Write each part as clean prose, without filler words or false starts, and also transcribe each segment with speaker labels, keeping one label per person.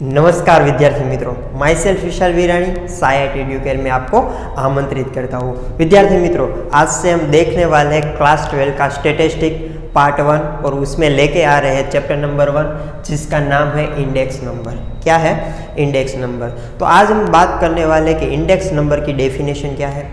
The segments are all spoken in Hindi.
Speaker 1: नमस्कार विद्यार्थी मित्रों, my self Vishal Virani site एड्यूकेयर में आपको आमंत्रित करता हूँ। विद्यार्थी मित्रों, आज से हम देखने वाले हैं क्लास 12 का स्टैटिस्टिक पार्ट 1 और उसमें लेके आ रहे हैं चैप्टर नंबर 1 जिसका नाम है इंडेक्स नंबर। क्या है? Index number. तो आज हम बात करने वाले कि इंडेक्स नंबर की डेफिनेशन क्या है,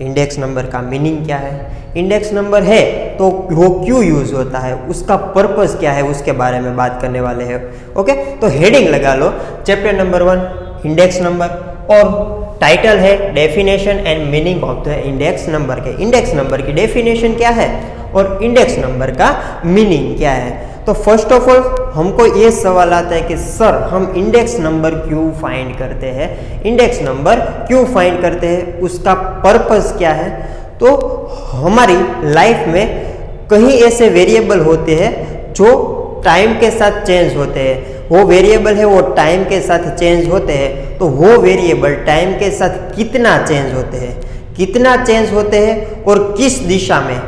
Speaker 1: इंडेक्स नंबर का मीनिंग क्या है, इंडेक्स नंबर है तो वो क्यों यूज होता है, उसका पर्पस क्या है, उसके बारे में बात करने वाले हैं। ओके, तो हेडिंग लगा लो चैप्टर नंबर 1 इंडेक्स नंबर और टाइटल है definition and meaning of the index number के। इंडेक्स नंबर की डेफिनेशन क्या है और इंडेक्स नंबर का मीनिंग क्या है। तो फर्स्ट ऑफ ऑल हमको ये सवाल आता है कि सर हम इंडेक्स नंबर क्यों फाइंड करते हैं, इंडेक्स नंबर क्यों फाइंड करते हैं, उसका पर्पस क्या है। तो हमारी लाइफ में कई ऐसे वेरिएबल होते हैं जो टाइम के साथ चेंज होते हैं, वो वेरिएबल है वो टाइम के साथ चेंज होते हैं। तो वो वेरिएबल टाइम के साथ कितना चेंज होते हैं, कितना चेंज होते हैं और किस दिशा में,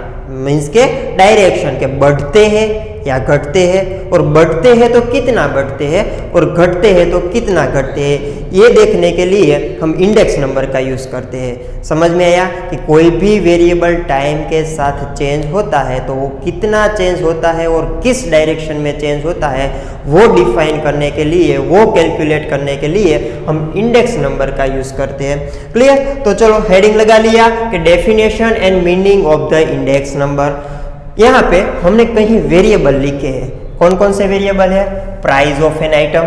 Speaker 1: मीन्स के डायरेक्शन के, बढ़ते हैं या घटते हैं, और बढ़ते हैं तो कितना बढ़ते हैं और घटते हैं तो कितना घटते हैं, ये देखने के लिए हम इंडेक्स नंबर का यूज़ करते हैं। समझ में आया कि कोई भी वेरिएबल टाइम के साथ चेंज होता है तो वो कितना चेंज होता है और किस डायरेक्शन में चेंज होता है, वो डिफाइन करने के लिए, वो कैलकुलेट करने के लिए हम इंडेक्स नंबर का यूज़ करते हैं। क्लियर? तो चलो हेडिंग लगा लिया कि definition and meaning of the index number. यहाँ पे हमने कहीं वेरिएबल लिखे हैं। कौन कौन से वेरिएबल है? प्राइस ऑफ एन आइटम,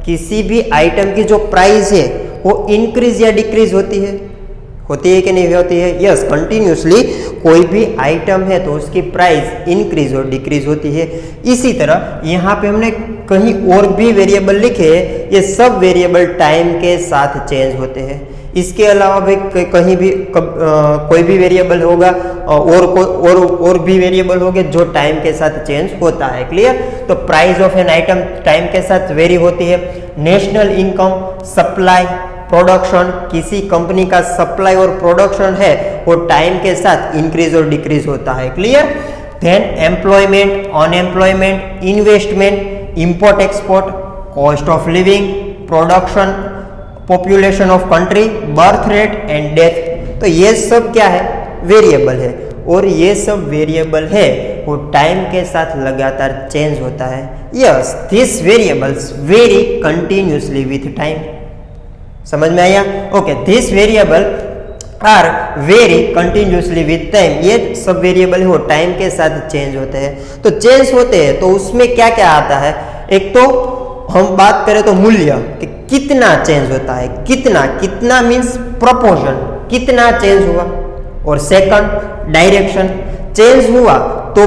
Speaker 1: किसी भी आइटम की जो प्राइस है वो इंक्रीज या डिक्रीज होती है कि नहीं होती है? यस, कंटिन्यूसली कोई भी आइटम है तो उसकी प्राइस इंक्रीज और डिक्रीज होती है। इसी तरह यहाँ पे हमने कहीं और भी वेरिएबल लिखे हैं, ये सब वेरिएबल टाइम के साथ चेंज होते हैं। इसके अलावा भी कहीं भी कोई भी वेरिएबल होगा और भी वेरिएबल होंगे जो टाइम के साथ चेंज होता है। क्लियर? तो price of an item time के साथ वेरी होती है। नेशनल इनकम, सप्लाई, प्रोडक्शन, किसी कंपनी का सप्लाई और प्रोडक्शन है वो टाइम के साथ इंक्रीज और डिक्रीज होता है। Clear? Then employment, unemployment, investment, import export, cost of living, production, population of country, birth rate and death. तो ये सब क्या है? वेरिएबल है, और ये सब वेरिएबल है वो टाइम के साथ लगातार चेंज होता है। Yes, this variables vary continuously with time. समझ में आया? Okay, this variable are vary continuously with time. ये सब वेरिएबल है वो टाइम के साथ चेंज होते हैं। तो चेंज होते हैं तो उसमें क्या क्या आता है? एक तो हम बात करें तो मूल्य कि कितना चेंज होता है, कितना मीन्स प्रपोर्शन, कितना चेंज हुआ। और सेकंड डायरेक्शन, चेंज हुआ तो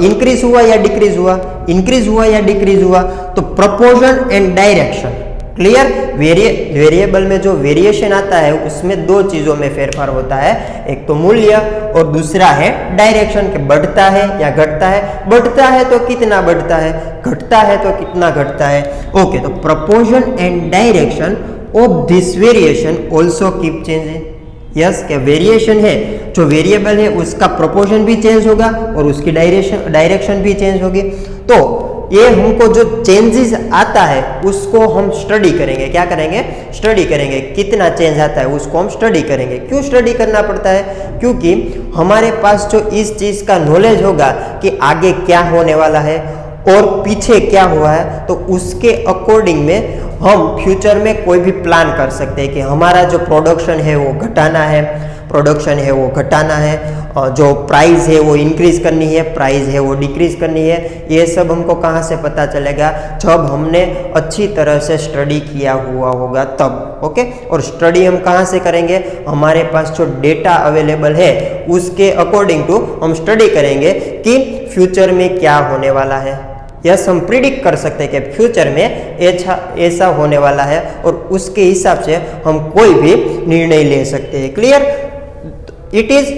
Speaker 1: इंक्रीज हुआ या डिक्रीज हुआ, इंक्रीज हुआ या डिक्रीज हुआ, तो proportion and direction. Clear? Variable में जो वेरिएशन आता है उसमें दो चीजों में फेरफार होता है, एक तो मूल्य और दूसरा है डायरेक्शन, के बढ़ता है या घटता है, बढ़ता है तो कितना बढ़ता है, घटता है तो कितना घटता है। ओके, तो proportion and direction of this variation also keep changing. Yes, क्या वेरिएशन है, जो वेरिएबल है उसका प्रोपोर्शन भी चेंज होगा और उसकी डायरेक्शन भी चेंज होगी। तो ये हमको जो चेंजेस आता है उसको हम स्टडी करेंगे। क्या करेंगे? स्टडी करेंगे। कितना चेंज आता है उसको हम स्टडी करेंगे। क्यों स्टडी करना पड़ता है? क्योंकि हमारे पास जो इस चीज़ का नॉलेज होगा कि आगे क्या होने वाला है और पीछे क्या हुआ है, तो उसके अकॉर्डिंग में हम फ्यूचर में कोई भी प्लान कर सकते हैं कि हमारा जो प्रोडक्शन है वो घटाना है, प्रोडक्शन है वो घटाना है, जो प्राइस है वो इंक्रीज करनी है, प्राइस है वो डिक्रीज करनी है। ये सब हमको कहाँ से पता चलेगा? जब हमने अच्छी तरह से स्टडी किया हुआ होगा तब। ओके, और स्टडी हम कहाँ से करेंगे? हमारे पास जो डेटा अवेलेबल है उसके अकॉर्डिंग टू हम स्टडी करेंगे कि फ्यूचर में क्या होने वाला है। यस, हम प्रिडिक्ट कर सकते हैं कि फ्यूचर में ऐसा होने वाला है और उसके हिसाब से हम कोई भी निर्णय ले सकते हैं। Clear? It is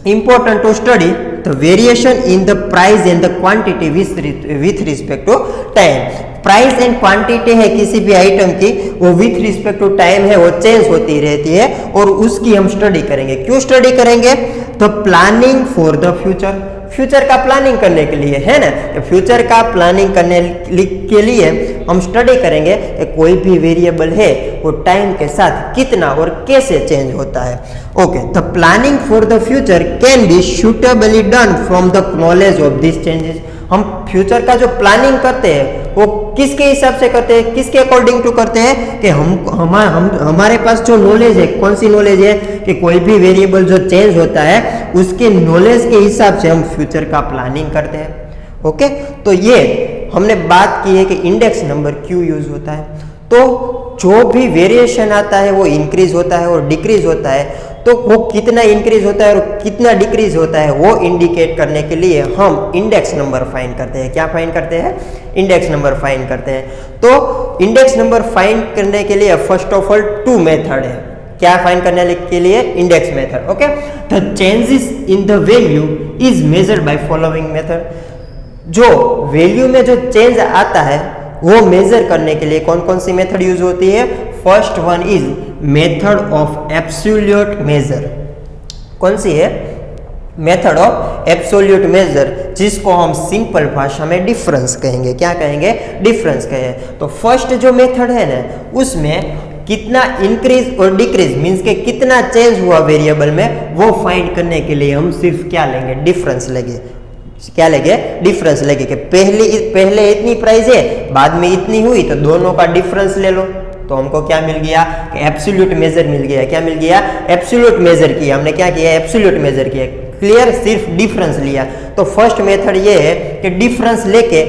Speaker 1: important to study the variation in the price and the quantity with respect to time. Price and quantity है किसी भी आइटम की, वो विथ रिस्पेक्ट टू टाइम है वो चेंज होती रहती है और उसकी हम स्टडी करेंगे। क्यों स्टडी करेंगे? The planning for the future, future का प्लानिंग करने के लिए, है ना। फ्यूचर का प्लानिंग करने के लिए हम स्टडी करेंगे कि कोई भी वेरिएबल है वो टाइम के साथ कितना और कैसे चेंज होता है। Okay, the planning for the future can be suitably done from the knowledge of this changes. हम फ्यूचर का जो प्लानिंग करते हैं वो किसके हिसाब से करते हैं, किसके अकॉर्डिंग टू करते हैं कि हमारे पास जो नॉलेज है, कौन सी नॉलेज है कि कोई भी वेरिएबल जो चेंज होता है उसके नॉलेज के हिसाब से हम फ्यूचर का प्लानिंग करते हैं। ओके, तो ये हमने बात की है कि इंडेक्स नंबर क्यों यूज होता है। तो जो भी वेरिएशन आता है वो इंक्रीज होता है और डिक्रीज होता है, तो वो कितना इंक्रीज होता है और कितना डिक्रीज होता है वो इंडिकेट करने के लिए हम इंडेक्स नंबर फाइंड करते हैं। क्या फाइंड करते हैं? इंडेक्स नंबर फाइंड करते हैं। तो इंडेक्स नंबर फाइंड करने के लिए फर्स्ट ऑफ ऑल 2 मेथड है। क्या फाइंड करने के लिए? Index method. Okay, the changes in the value is measured by following method. जो वैल्यू में जो चेंज आता है वो मेजर करने के लिए कौन कौन सी मेथड यूज होती है? First one is method of absolute major. कौन सी है? मेथड ऑफ एब्सोल्यूट मेजर, जिसको हम सिंपल भाषा में डिफरेंस कहेंगे। क्या कहेंगे? डिफरेंस कहेंगे। तो फर्स्ट जो मेथड है ना, उसमें कितना इंक्रीज और डिक्रीज मीन्स के कितना चेंज हुआ वेरिएबल में, वो फाइंड करने के लिए हम सिर्फ क्या लेंगे? डिफरेंस लेंगे। क्या लेंगे? डिफरेंस लेंगे कि पहले इतनी प्राइस है, बाद में इतनी हुई, तो दोनों का डिफरेंस ले लो। तो हमको क्या मिल गया? कि एब्सोल्यूट मेजर मिल गया। क्या मिल गया? एब्सोल्यूट मेजर किया। हमने क्या किया? एब्सोल्यूट मेजर किया। क्लियर? सिर्फ डिफरेंस लिया। तो फर्स्ट मेथड ये है कि डिफरेंस लेके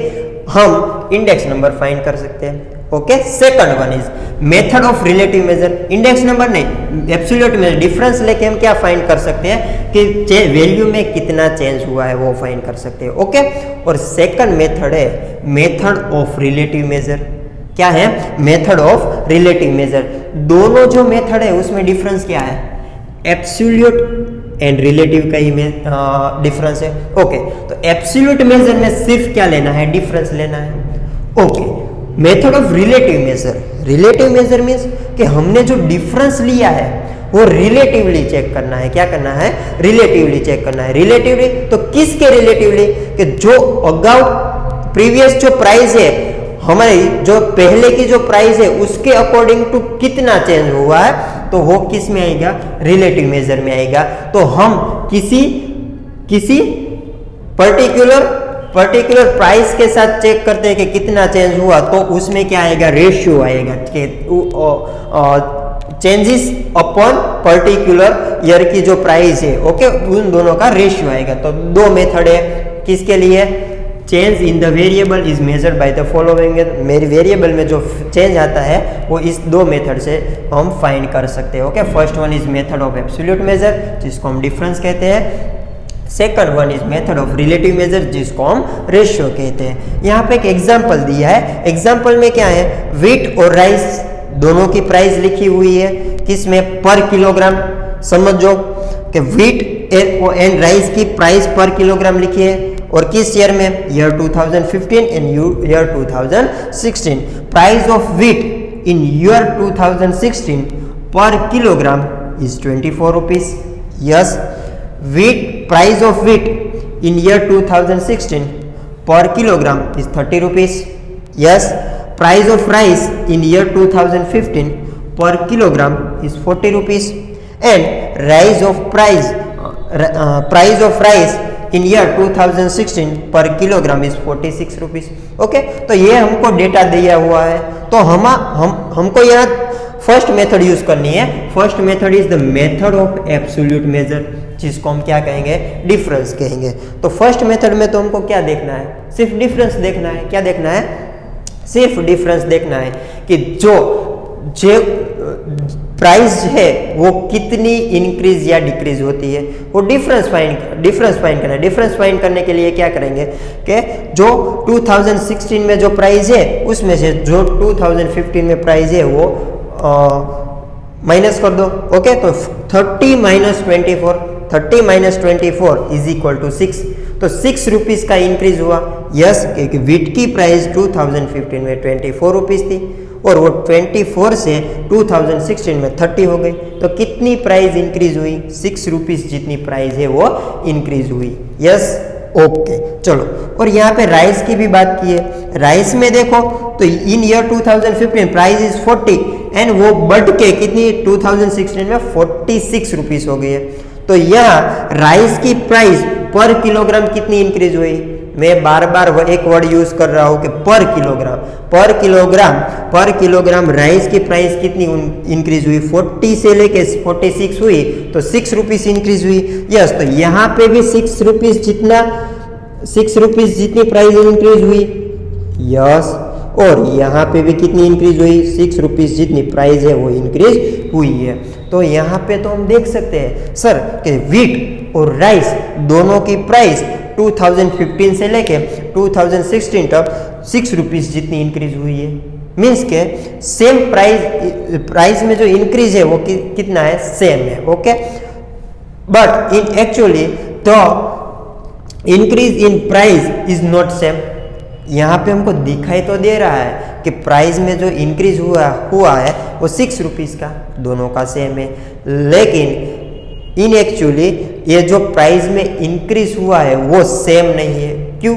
Speaker 1: हम इंडेक्स नंबर फाइंड कर सकते हैं। Okay, second one is method of relative major. Index number नहीं, एब्सोल्यूट मेजर, डिफरेंस लेके हम क्या फाइंड कर सकते हैं कि वैल्यू में कितना चेंज हुआ है वो फाइंड कर सकते हैं। ओके, और सेकंड मेथड है मेथड ऑफ रिलेटिव मेजर। क्या है? Method of relative major. दोनों जो मेथड है उसमें डिफरेंस क्या है? एब्सोल्यूट एंड रिलेटिव का ही डिफरेंस है। ओके, तो एब्सोल्यूट मेजर में सिर्फ क्या लेना है? डिफरेंस लेना है। Okay, method of relative major. Relative major means कि हमने जो डिफरेंस लिया है वो रिलेटिवली चेक करना है। क्या करना है? रिलेटिवली चेक करना है। रिलेटिवली तो किसके रिलेटिवली? कि जो अगाउ प्रीवियस जो प्राइस है, हमारी जो पहले की जो प्राइस है उसके अकॉर्डिंग टू कितना चेंज हुआ है, तो वो किस में आएगा? रिलेटिव मेजर में आएगा। तो हम किसी पर्टिकुलर प्राइस के साथ चेक करते हैं कि कितना चेंज हुआ, तो उसमें क्या आएगा? रेशियो आएगा कि चेंजेस अपॉन पर्टिकुलर ईयर की जो प्राइस है। ओके, उन दोनों का रेशियो आएगा। तो 2 मेथड है किसके लिए? Change in the variable is measured by the following. मेरे वेरिएबल में जो चेंज आता है वो इस 2 मेथड से हम फाइंड कर सकते हैं। Okay, first one is method of absolute major, जिसको हम डिफरेंस कहते हैं। Second one is method of relative major, जिसको हम रेशियो कहते हैं। यहाँ पे एक एग्जांपल दिया है। एग्जांपल में क्या है? व्हीट और राइस दोनों की प्राइस लिखी हुई है। किसमें? पर किलोग्राम। समझो कि व्हीट एंड राइस की प्राइस पर किलोग्राम लिखी है, और किस ईयर में? Year 2015 and year 2016। Price of wheat in year 2016 पर kilogram is 24 rupees. Yes, price of wheat in year 2016 per kilogram is 30 rupees. Yes, price of rice in year 2015 per kilogram is 40 rupees, and price of rice in year 2016 per kilogram is 46 rupees. Okay, तो ये हमको डेटा दिया हुआ है। तो हमको यहाँ फर्स्ट मेथड यूज करनी है। First method is the method of absolute major, जिसको हम क्या कहेंगे? डिफरेंस कहेंगे। तो फर्स्ट मेथड में तो हमको क्या देखना है? सिर्फ डिफरेंस देखना है। क्या देखना है? सिर्फ डिफरेंस देखना है कि जो प्राइस है वो कितनी इंक्रीज या डिक्रीज होती है, वो डिफरेंस फाइंड करना है। डिफरेंस फाइंड करने के लिए क्या करेंगे कि जो 2016 में जो प्राइस है उसमें से जो 2015 में प्राइस है वो माइनस कर दो। ओके, तो 30 माइनस 24 इज इक्वल टू 6। तो 6 रुपीज का इंक्रीज हुआ। यस, क्योंकि व्हीट की प्राइस 2015 में 24 रुपीज थी और वो 24 से 2016 में 30 हो गई। तो कितनी प्राइस इंक्रीज हुई? 6 रुपीज जितनी प्राइस है वो इंक्रीज हुई। यस, ओके, चलो। और यहाँ पे राइस की भी बात की है। राइस में देखो तो इन ईयर 2015 प्राइस इज 40 एंड वो बढ़ के कितनी 2016 में 46 रुपीस हो गई है। तो यहाँ राइस की प्राइस पर किलोग्राम कितनी इंक्रीज हुई? मैं बार बार एक वर्ड यूज कर रहा हूं कि पर किलोग्राम राइस की प्राइस कितनी इंक्रीज हुई? 40 से लेके 46 हुई तो 6 रुपीस इंक्रीज हुई। यस, तो यहाँ पे भी 6 रुपीस जितनी प्राइस इंक्रीज हुई। यस, और यहाँ पे भी कितनी इंक्रीज हुई? 6 रुपीस जितनी प्राइस है वो इंक्रीज हुई है। तो यहाँ पे तो हम देख सकते हैं सर कि व्हीट और राइस दोनों की प्राइस 2015 से लेके 2016 तक 6 रुपीस जितनी इंक्रीज हुई है। मीन्स के सेम प्राइस में जो इंक्रीज है वो कितना है? सेम है। Okay, but in actually the increase in price is not same. यहाँ पे हमको दिखाई तो दे रहा है कि प्राइस में जो इंक्रीज हुआ है वो 6 रुपीस का, दोनों का सेम है, लेकिन इन एक्चुअली ये जो प्राइस में इंक्रीज हुआ है वो सेम नहीं है। क्यों?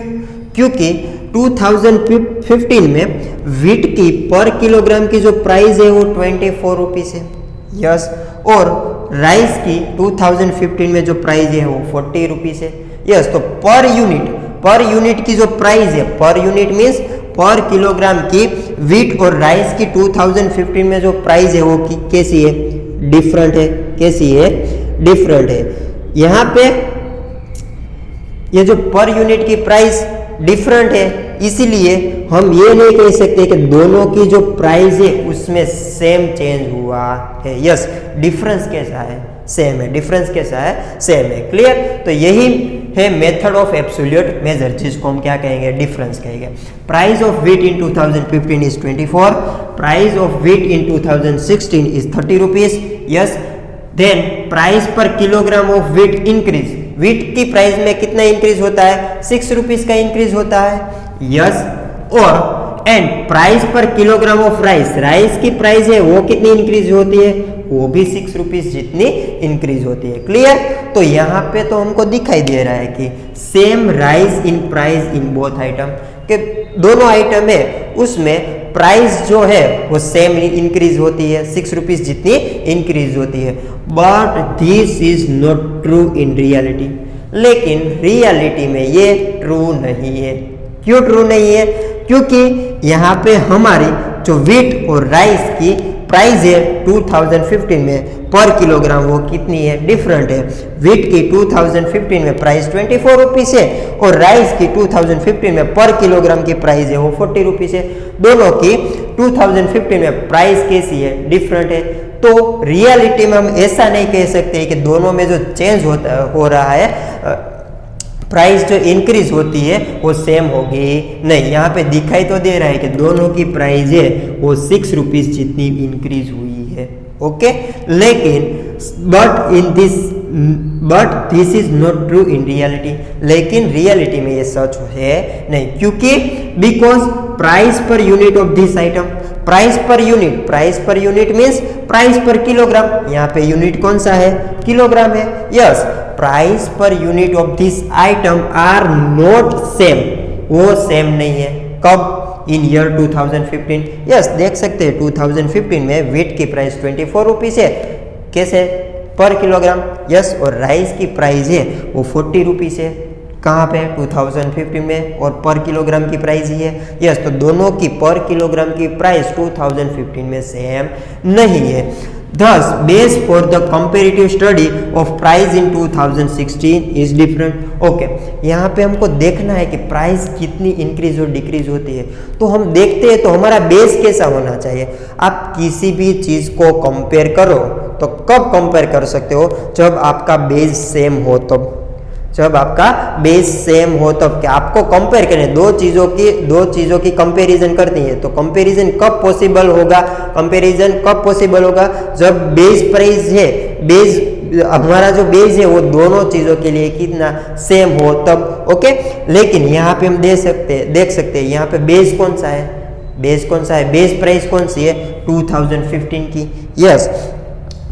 Speaker 1: क्योंकि 2015 में व्हीट की पर किलोग्राम की जो प्राइस है वो 24 रुपीस है। यस, और राइस की 2015 में जो प्राइस है वो 40 रुपीस है। यस, तो पर यूनिट की जो प्राइस है, पर यूनिट मीन्स पर किलोग्राम की व्हीट और राइस की 2015 में जो प्राइस है वो कैसी है? डिफरेंट है। कैसी है? डिफरेंट है। यहाँ पे ये जो पर यूनिट की प्राइस डिफरेंट है, इसीलिए हम ये नहीं कह सकते कि दोनों की जो प्राइस है उसमें सेम चेंज हुआ है। यस, डिफरेंस कैसा है? सेम है। डिफरेंस कैसा है? सेम है। क्लियर? तो यही है मेथड ऑफ एब्सोल्यूट मेजर, जिसको हम क्या कहेंगे? डिफरेंस कहेंगे। Price of wheat in 2015 is 24, price of wheat in 2016 is 30 rupees. Yes, then price पर kilogram of wheat increase, wheat की प्राइस में कितना इंक्रीज होता है? 6 रुपीज का इंक्रीज होता है। यस, और एंड प्राइस पर किलोग्राम ऑफ राइस, राइस की प्राइस है वो कितनी इंक्रीज होती है? वो भी 6 रुपीज जितनी इंक्रीज होती है। क्लियर? तो यहाँ पे तो हमको दिखाई दे रहा है कि same rise in price in both item, के दोनों आइटम है उसमें प्राइस जो है वो सेम इंक्रीज होती है, 6 रुपीज जितनी इंक्रीज होती है। But this is not true in reality, लेकिन रियलिटी में ये ट्रू नहीं है। क्यों ट्रू नहीं है? क्योंकि यहाँ पे हमारी जो व्हीट और राइस की प्राइस है 2015 में पर किलोग्राम वो कितनी है? डिफरेंट है। व्हीट की 2015 में प्राइस 24 रुपीस है और राइस की 2015 में पर किलोग्राम की प्राइस है वो 40 रुपीस है। दोनों की 2015 में प्राइस कैसी है? डिफरेंट है। तो रियलिटी में हम ऐसा नहीं कह सकते कि दोनों में जो चेंज हो रहा है, प्राइस जो इंक्रीज होती है वो सेम होगी नहीं। यहाँ पे दिखाई तो दे रहा है कि दोनों की प्राइस है वो 6 रुपीज जितनी इंक्रीज हुई है। ओके, लेकिन but this is not true in reality, लेकिन रियलिटी में ये सच है नहीं। क्योंकि because price per unit of this item, price per unit means price पर किलोग्राम, यहाँ पे यूनिट कौन सा है? किलोग्राम है। Yes, price per unit of this item are not same, वो सेम नहीं है। कब? इन ईयर 2015। यस, देख सकते हैं 2015 में व्हीट की प्राइस 24 रुपीस है, कैसे? पर किलोग्राम। यस, और राइस की प्राइस है वो 40 रुपीस है। कहाँ पे? 2015 में, और पर किलोग्राम की प्राइस ही है। यस, तो दोनों की पर किलोग्राम की प्राइस 2015 में सेम नहीं है। Thus, base for the comparative study of price in 2016 is different. Okay, यहाँ पे हमको देखना है कि प्राइस कितनी इंक्रीज और डिक्रीज होती है। तो हम देखते हैं तो हमारा बेस कैसा होना चाहिए। आप किसी भी चीज़ को कंपेयर करो तो कब कंपेयर कर सकते हो? जब आपका बेस सेम हो तब। जब आपका बेस सेम हो तब क्या आपको कंपेयर करें, दो चीज़ों की कंपैरिजन करनी है। तो कंपैरिजन कब पॉसिबल होगा? कंपैरिजन कब पॉसिबल होगा? जब बेस प्राइस है, हमारा जो बेस है वो दोनों चीज़ों के लिए कितना सेम हो तब। ओके, लेकिन यहाँ पे हम देख सकते हैं यहाँ पे बेस कौन सा है? बेस प्राइस कौन सी है? 2015 की। यस,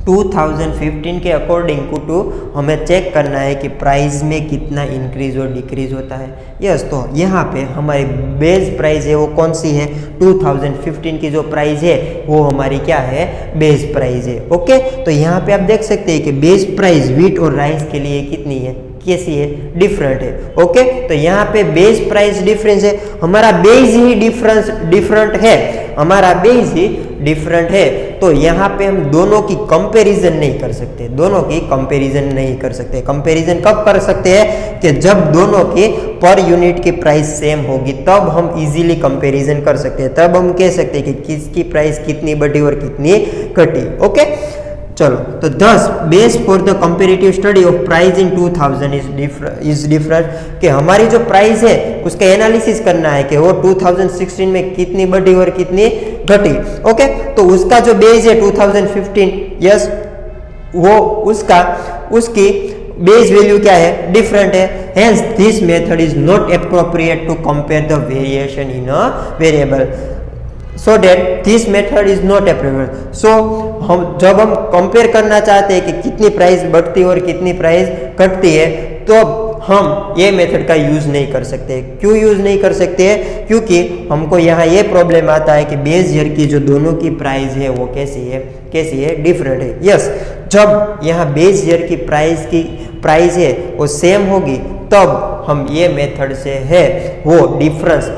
Speaker 1: 2015 के अकॉर्डिंग टू हमें चेक करना है कि प्राइस में कितना इंक्रीज और डिक्रीज होता है। यस, तो यहाँ पे हमारी बेस प्राइस है वो कौन सी है, 2015 की जो प्राइस है वो हमारी क्या है, बेस प्राइस है। ओके, तो यहाँ पे आप देख सकते हैं कि बेस प्राइस व्हीट और राइस के लिए कितनी है, कैसी है, डिफरेंट है। ओके, तो यहाँ पे बेस प्राइस डिफरेंस है, हमारा बेस ही डिफरेंट है, हमारा बेस ही डिफरेंट है। तो यहाँ पे हम दोनों की कंपैरिजन नहीं कर सकते, दोनों की कंपैरिजन नहीं कर सकते। कंपैरिजन कब कर सकते हैं कि जब दोनों की पर यूनिट की प्राइस सेम होगी, तब हम इजीली कंपैरिजन कर सकते हैं, तब हम कह सकते हैं कि किसकी प्राइस कितनी बढ़ी और कितनी घटी। ओके, चलो, तो 10 base for the comparative study of price in 2000 is different, कि हमारी जो प्राइस है उसका एनालिसिस करना है कि वो 2016 में कितनी बढ़ी और कितनी घटी। ओके, तो उसका जो बेस है 2015, यस, वो उसकी बेस वैल्यू क्या है, डिफरेंट है। Hence this method is not appropriate to compare the variation in a variable, so that this method is not applicable। so जब हम कंपेयर करना चाहते हैं कि कितनी प्राइस बढ़ती है और कितनी प्राइस घटती है, तो हम ये मेथड का यूज नहीं कर सकते। क्यों यूज नहीं कर सकते हैं, क्योंकि हमको यहाँ ये प्रॉब्लम आता है कि बेस ईयर की जो दोनों की प्राइस है वो कैसी है, डिफरेंट है। यस, जब यहाँ बेस ईयर की प्राइस है वो सेम होगी, तब हम ये मेथड से है वो डिफरेंस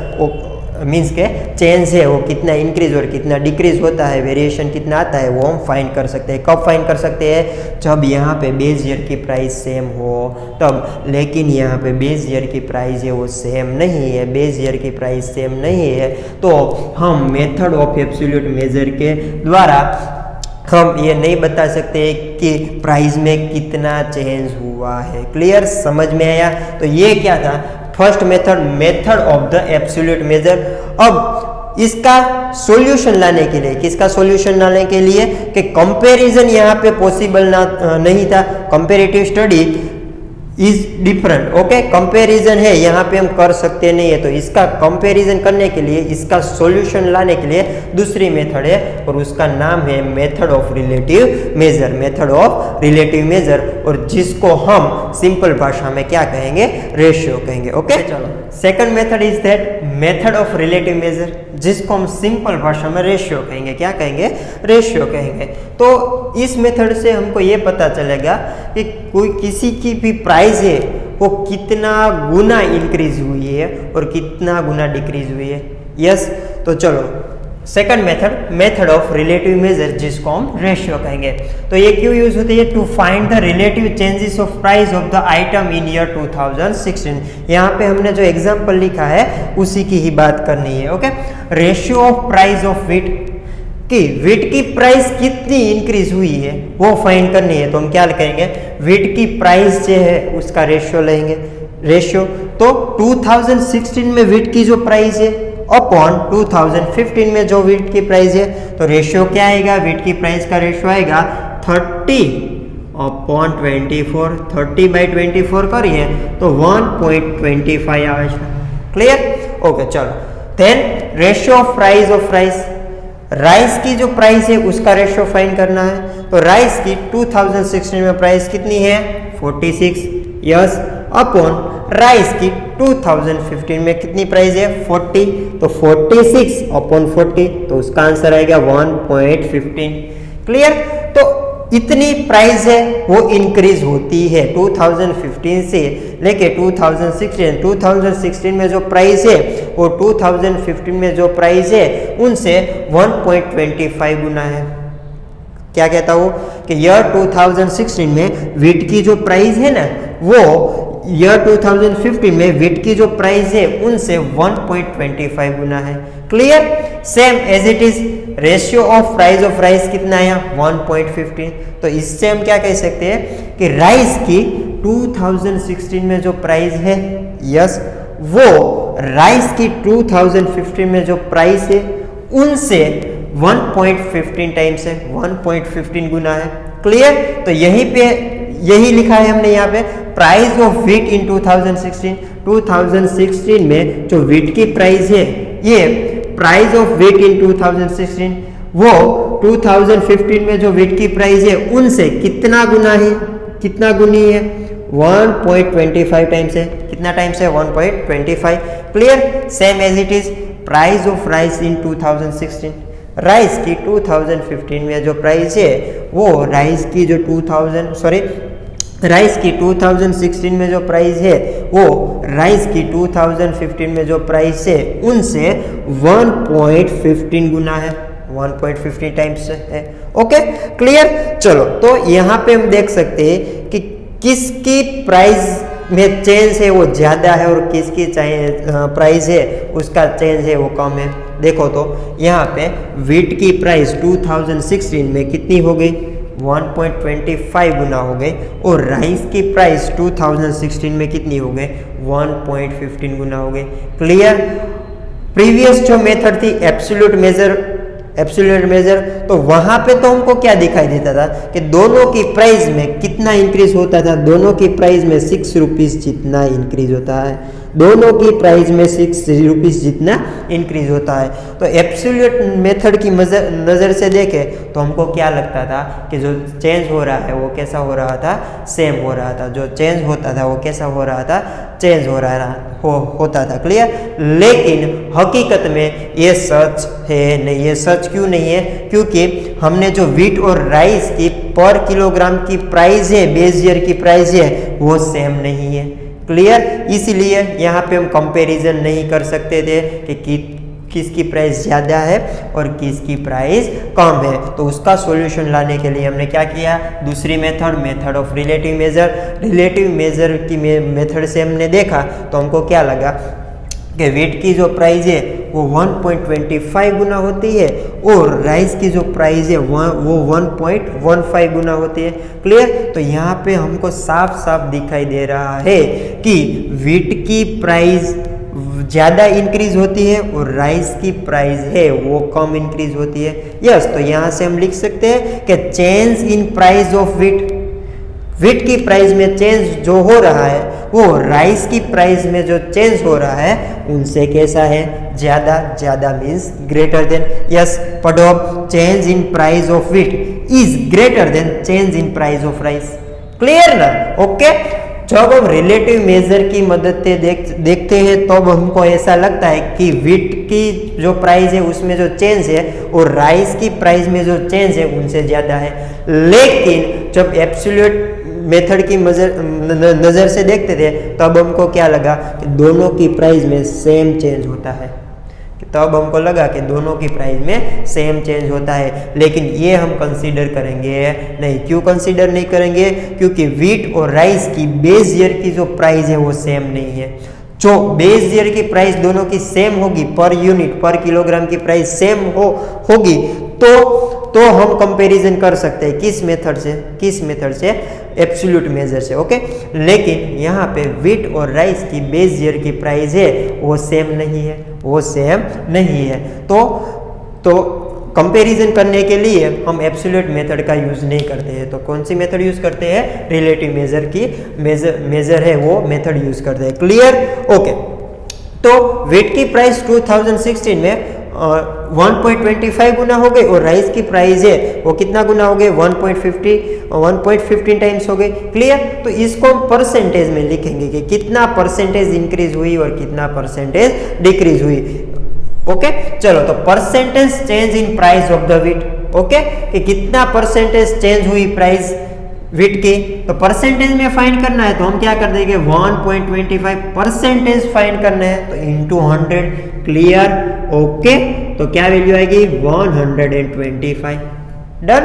Speaker 1: मीन्स के चेंज है वो कितना इंक्रीज और कितना डिक्रीज होता है, वेरिएशन कितना आता है, वो हम फाइंड कर सकते हैं। कब फाइंड कर सकते हैं, जब यहाँ पे बेस ईयर की प्राइस सेम हो तब। लेकिन यहाँ पे बेस ईयर की प्राइस है वो सेम नहीं है, बेस ईयर की प्राइस सेम नहीं है, तो हम मेथड ऑफ एब्सोल्यूट मेजर के द्वारा हम ये नहीं बता सकते कि प्राइस में कितना चेंज हुआ है। क्लियर, समझ में आया? तो ये क्या था, first method of the absolute major. अब इसका सॉल्यूशन लाने के लिए, किसका सॉल्यूशन लाने के लिए, कि कंपैरिजन यहाँ पे पॉसिबल नहीं था, comparative study is different. Okay, comparison है यहाँ पे हम कर सकते नहीं है, तो इसका कंपैरिजन करने के लिए, इसका सॉल्यूशन लाने के लिए दूसरी मेथड है और उसका नाम है method of relative major, method of relative major, और जिसको हम सिंपल भाषा में क्या कहेंगे, रेशियो कहेंगे। ओके, चलो, second method is that method of relative major, जिसको हम सिंपल भाषा में रेशियो कहेंगे। क्या कहेंगे, रेशियो कहेंगे। तो इस मेथड से हमको ये पता चलेगा कि कोई किसी की भी प्राइस है वो कितना गुना इंक्रीज हुई है और कितना गुना डिक्रीज हुई है। यस, तो चलो, second method of relative major, जिसको हम रेशियो कहेंगे। तो ये क्यों यूज होती है, to find the relative changes of price of the item in year 2016। यहाँ पे हमने जो एग्जांपल लिखा है उसी की ही बात करनी है। Okay, ratio of price of wheat, कि व्हीट की प्राइस कितनी इंक्रीज हुई है वो फाइंड करनी है। तो हम क्या करेंगे, व्हीट की प्राइस जो है उसका रेशियो लेंगे, रेशियो। तो 2016 में व्हीट की जो प्राइस है अपॉन 2015 में जो व्हीट की प्राइस है, तो रेशियो क्या आएगा, व्हीट की प्राइस का रेशियो आएगा 30 अपॉन 24, 30/24 करिए तो 1.25 आएगा। क्लियर? ओके, चलो, then ratio of price rice की जो प्राइस है उसका रेशियो फाइंड करना है। तो राइस की 2016 में प्राइस कितनी है, 46, यस, अपॉन राइस की 2015 में कितनी प्राइस है, 40, तो 46 अपॉन 40, तो उसका आंसर आएगा 1.15। क्लियर? तो इतनी प्राइस है वो इंक्रीज होती है 2015 से लेके 2016 में जो प्राइस है वो 2015 में जो प्राइस है उनसे 1.25 गुना है। क्या कहता हूँ कि ईयर 2016 में व्हीट की जो प्राइस है ना, वो ईयर 2015 में व्हीट की जो प्राइस है उनसे 1.25 गुना है। Clear? Same as it is ratio of price of rice कितना आया, 1.15। तो इससे हम क्या कह सकते हैं कि राइस की 2016 में जो प्राइस है, यस, वो राइस की 2015 में जो प्राइस है उनसे 1.15 टाइम्स है, 1.15 गुना है। क्लियर? तो यही लिखा है हमने यहाँ पे, प्राइस ऑफ व्हीट इन 2016 में जो व्हीट की प्राइस है, ये प्राइस ऑफ व्हीट इन 2016 वो 2015 में जो वीट की प्राइस है उनसे कितना गुना है, कितना गुनी है, 1.25 टाइम्स है। कितना टाइम्स है, 1.25। Clear. Same as it is price of rice in 2016, rice की 2015 में जो प्राइस है वो राइस की जो 2016 में जो प्राइस है वो राइस की 2015 में जो प्राइस है उनसे 1.15 गुना है, 1.15 टाइम्स है। Okay clear. चलो तो यहाँ पे हम देख सकते हैं कि किसकी प्राइस में चेंज है वो ज़्यादा है और किसकी प्राइस है उसका चेंज है वो कम है। देखो तो यहाँ पे वीट की प्राइस 2016 में कितनी हो गई, 1.25 गुना हो गई, और राइस की प्राइस 2016 में कितनी हो गई, 1.15 गुना हो गई। क्लियर। प्रीवियस जो मेथड थी एब्सोल्यूट मेजर, तो वहां पे तो हमको क्या दिखाई देता था कि दोनों की प्राइस में कितना इंक्रीज होता था, दोनों की प्राइस में 6 रुपीज जितना इंक्रीज होता है, दोनों की प्राइस में 6 रुपीज जितना इंक्रीज होता है। तो एब्सोल्यूट मेथड की नज़र से देखें तो हमको क्या लगता था कि जो चेंज हो रहा है वो कैसा हो रहा था, सेम हो रहा था, जो चेंज होता था वो कैसा हो रहा था, चेंज हो रहा होता था। क्लियर। लेकिन हकीकत में ये सच है नहीं। ये सच क्यों नहीं है, क्योंकि हमने जो वीट और राइस की पर किलोग्राम की प्राइस है, बेस ईयर की प्राइस है, वो सेम नहीं है। क्लियर। इसीलिए यहाँ पे हम कंपैरिजन नहीं कर सकते थे कि किसकी प्राइस ज़्यादा है और किसकी प्राइस कम है। तो उसका सॉल्यूशन लाने के लिए हमने क्या किया, दूसरी मेथड ऑफ रिलेटिव मेजर की मेथड से हमने देखा तो हमको क्या लगा कि वीट की जो प्राइस है वो 1.25 गुना होती है और राइस की जो प्राइस है वो 1.15 गुना होती है। क्लियर। तो यहाँ पे हमको साफ साफ दिखाई दे रहा है कि वीट की प्राइस ज़्यादा इंक्रीज होती है और राइस की प्राइस है वो कम इंक्रीज होती है। यस। तो यहाँ से हम लिख सकते हैं कि change in price of wheat की प्राइस में चेंज जो हो रहा है वो राइस की प्राइस में जो चेंज हो रहा है उनसे कैसा है, ज़्यादा मीन्स ग्रेटर देन। यस पढ़ो, change in price of wheat is greater than change in price of rice. Clear ना। ओके। जब हम रिलेटिव मेजर की मदद से देखते हैं तब हमको ऐसा लगता है कि वीट की जो प्राइस है उसमें जो चेंज है और राइस की प्राइस में जो चेंज है उनसे ज़्यादा है। लेकिन जब एब्सोल्यूट मेथड की नज़र से देखते थे तब हमको क्या लगा कि दोनों की प्राइस में सेम चेंज होता है, तब हमको लगा कि दोनों की प्राइस में सेम चेंज होता है। लेकिन ये हम कंसीडर करेंगे नहीं। क्यों कंसीडर नहीं करेंगे, क्योंकि वीट और राइस की बेस ईयर की जो प्राइस है वो सेम नहीं है। जो बेस ईयर की प्राइस दोनों की सेम होगी, पर यूनिट पर किलोग्राम की प्राइस सेम होगी तो हम कंपैरिजन कर सकते हैं किस मेथड से, एब्सोल्यूट मेजर से। ओके। लेकिन यहाँ पे वीट और राइस की बेस ईयर की प्राइस है वो सेम नहीं है, तो कंपैरिजन करने के लिए हम एब्सोल्यूट मेथड का यूज नहीं करते हैं। तो कौन सी मेथड यूज करते हैं, रिलेटिव मेजर की मेजर है वो मेथड यूज करते हैं। क्लियर। ओके। तो वीट की प्राइस 2016 में 1.25 गुना हो गई और राइस की प्राइस है वो कितना गुना हो गई, 1.15 टाइम्स हो गई। क्लियर। तो इसको हम परसेंटेज में लिखेंगे कि कितना परसेंटेज इंक्रीज हुई और कितना परसेंटेज डिक्रीज हुई। ओके। चलो तो percentage change in price of the wheat. Okay. कि कितना परसेंटेज चेंज हुई प्राइस वीट की, तो परसेंटेज में फाइंड करना है तो हम क्या कर देंगे, 1.25 परसेंटेज फाइंड करना है तो इंटू 100। क्लियर। ओके। तो क्या वैल्यू आएगी, 125। Done.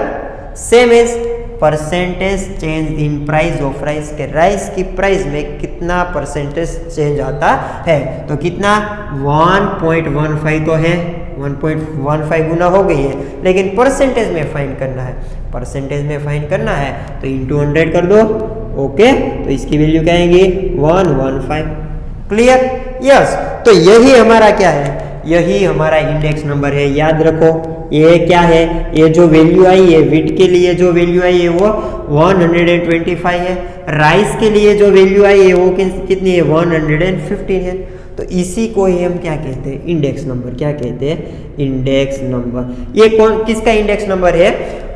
Speaker 1: Same as percentage change in price of rice के राइस की प्राइस में कितना परसेंटेज चेंज आता है, तो कितना 1.15 तो है, 1.15 गुना हो गई है, लेकिन परसेंटेज में फाइंड करना है तो इंटू 100 कर दो। ओके। तो इसकी वैल्यू क्या आएगी, 115। क्लियर। यस। तो यही हमारा क्या है, यही हमारा इंडेक्स नंबर है। याद रखो ये क्या है, ये जो वैल्यू आई है वीट के लिए जो वैल्यू आई है वो 125 है, राइस के लिए जो वैल्यू आई है वो कितनी है, 115 है। तो इसी को ही हम क्या कहते हैं, इंडेक्स नंबर। क्या कहते हैं, इंडेक्स नंबर। ये कौन किसका इंडेक्स नंबर है,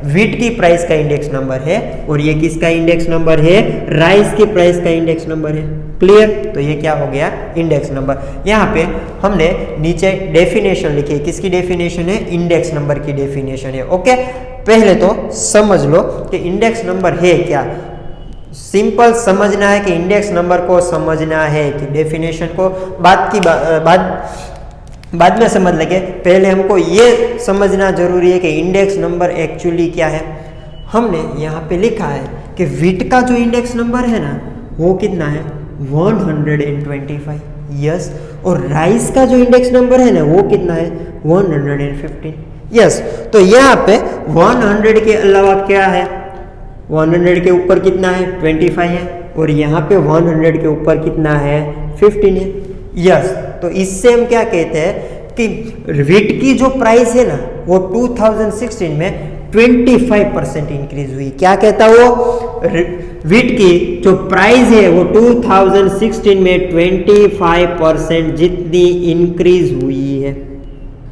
Speaker 1: व्हीट की प्राइस का इंडेक्स नंबर है, और ये किसका इंडेक्स नंबर है, राइस की प्राइस का इंडेक्स नंबर है। क्लियर, तो ये क्या हो गया, इंडेक्स नंबर। यहाँ पे हमने नीचे डेफिनेशन लिखी है, किसकी डेफिनेशन है, इंडेक्स नंबर की डेफिनेशन है। ओके, पहले तो समझ लो कि इंडेक्स नंबर है क्या। सिंपल समझना है कि इंडेक्स नंबर को समझना है कि डेफिनेशन को बाद में समझ लेंगे। पहले हमको ये समझना जरूरी है कि इंडेक्स नंबर एक्चुअली क्या है। हमने यहाँ पे लिखा है कि व्हीट का जो इंडेक्स नंबर है ना वो कितना है, 125। यस, और राइस का जो इंडेक्स नंबर है ना वो कितना है, 115। यस, तो यहाँ पे 100 के अलावा क्या है, 100 के ऊपर कितना है, 25 है, और यहाँ पे 100 के ऊपर कितना है, 15 है। यस, तो इससे हम क्या कहते हैं कि व्हीट की जो प्राइस है ना वो 2016 में 25% इंक्रीज हुई। क्या कहता वो, व्हीट की जो प्राइस है वो 2016 में 25% जितनी इंक्रीज हुई है।